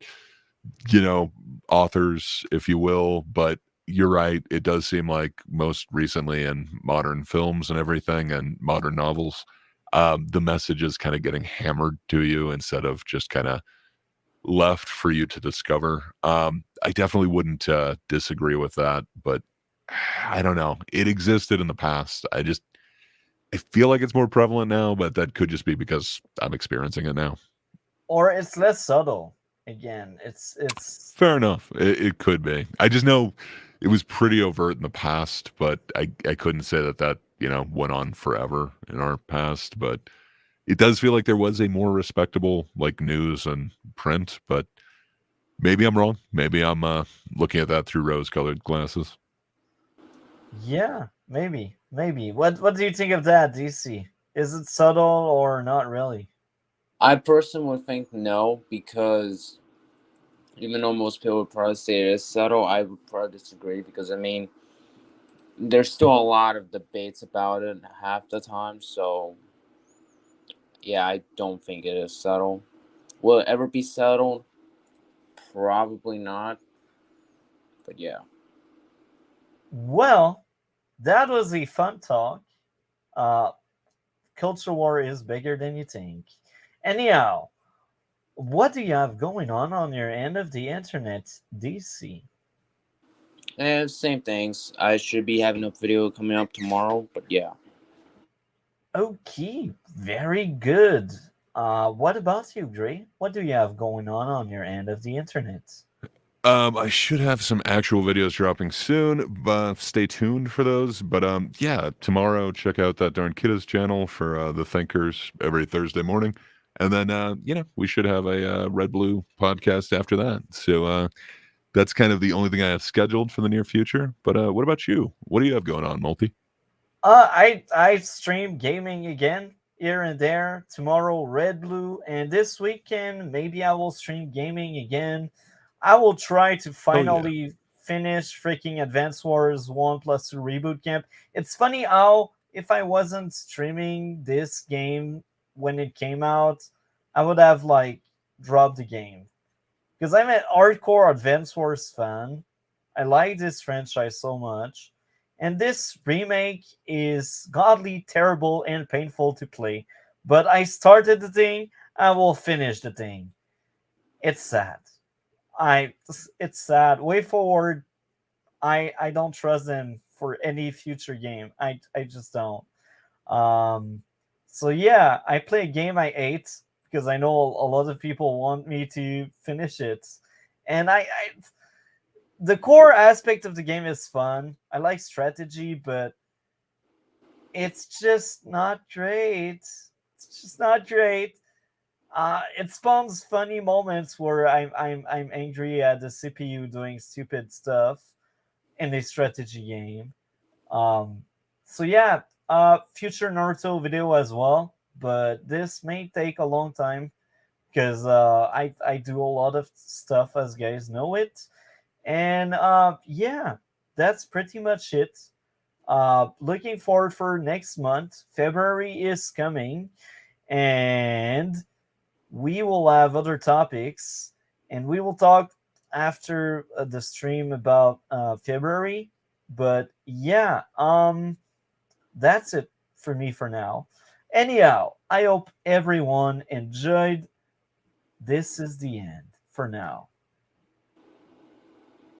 you know, authors, if you will. But you're right. It does seem like most recently in modern films and everything and modern novels, the message is kind of getting hammered to you instead of just kind of left for you to discover. I definitely wouldn't disagree with that, but I don't know. It existed in the past. I feel like it's more prevalent now, but that could just be because I'm experiencing it now. Or it's less subtle. Again, it's Fair enough. It could be. I just know it was pretty overt in the past, but I couldn't say that went on forever in our past. But it does feel like there was a more respectable like news and print. But maybe I'm wrong. Maybe I'm looking at that through rose-colored glasses. yeah, maybe. What do you think of that, DC? Is it subtle or not really? I personally would think no, because even though most people would probably say it is subtle, I would probably disagree, because I mean, there's still a lot of debates about it half the time. So yeah, I don't think it is subtle. Will it ever be settled? Probably not. But yeah. Well, that was a fun talk. Uh, Culture war is bigger than you think. Anyhow, what do you have going on your end of the internet, DC? And same things. I should be having a video coming up tomorrow, but yeah. Okay, very good. What about you, Dre? What do you have going on your end of the internet? I should have some actual videos dropping soon, but stay tuned for those. But yeah, tomorrow check out that darn kiddos channel for the Thinkers every Thursday morning, and then we should have a Red Blue podcast after that. So that's kind of the only thing I have scheduled for the near future. But what about you? What do you have going on, Multi? I stream gaming again here and there. Tomorrow, Red Blue, and this weekend maybe I will stream gaming again. I will try to Oh yeah. finally finish freaking Advance Wars 1+2 Reboot Camp. It's funny how if I wasn't streaming this game when it came out, I would have like dropped the game because I'm an hardcore Advance Wars fan. I like this franchise so much. And this remake is godly, terrible, and painful to play. But I started the thing, I will finish the thing. It's sad. I it's sad. Way forward, I don't trust them for any future game. I just don't. Um so yeah, I play a game I ate because I know a lot of people want me to finish it. And I the core aspect of the game is fun. I like strategy, but it's just not great. It's just not great. It spawns funny moments where I'm angry at the CPU doing stupid stuff in a strategy game. Um, so yeah, future Naruto video as well. but this may take a long time because I do a lot of stuff, as guys know it. And yeah, that's pretty much it. Looking forward for next month. February is coming, and we will have other topics, and we will talk after the stream about February. But yeah, that's it for me for now. Anyhow, I hope everyone enjoyed. This is the end for now.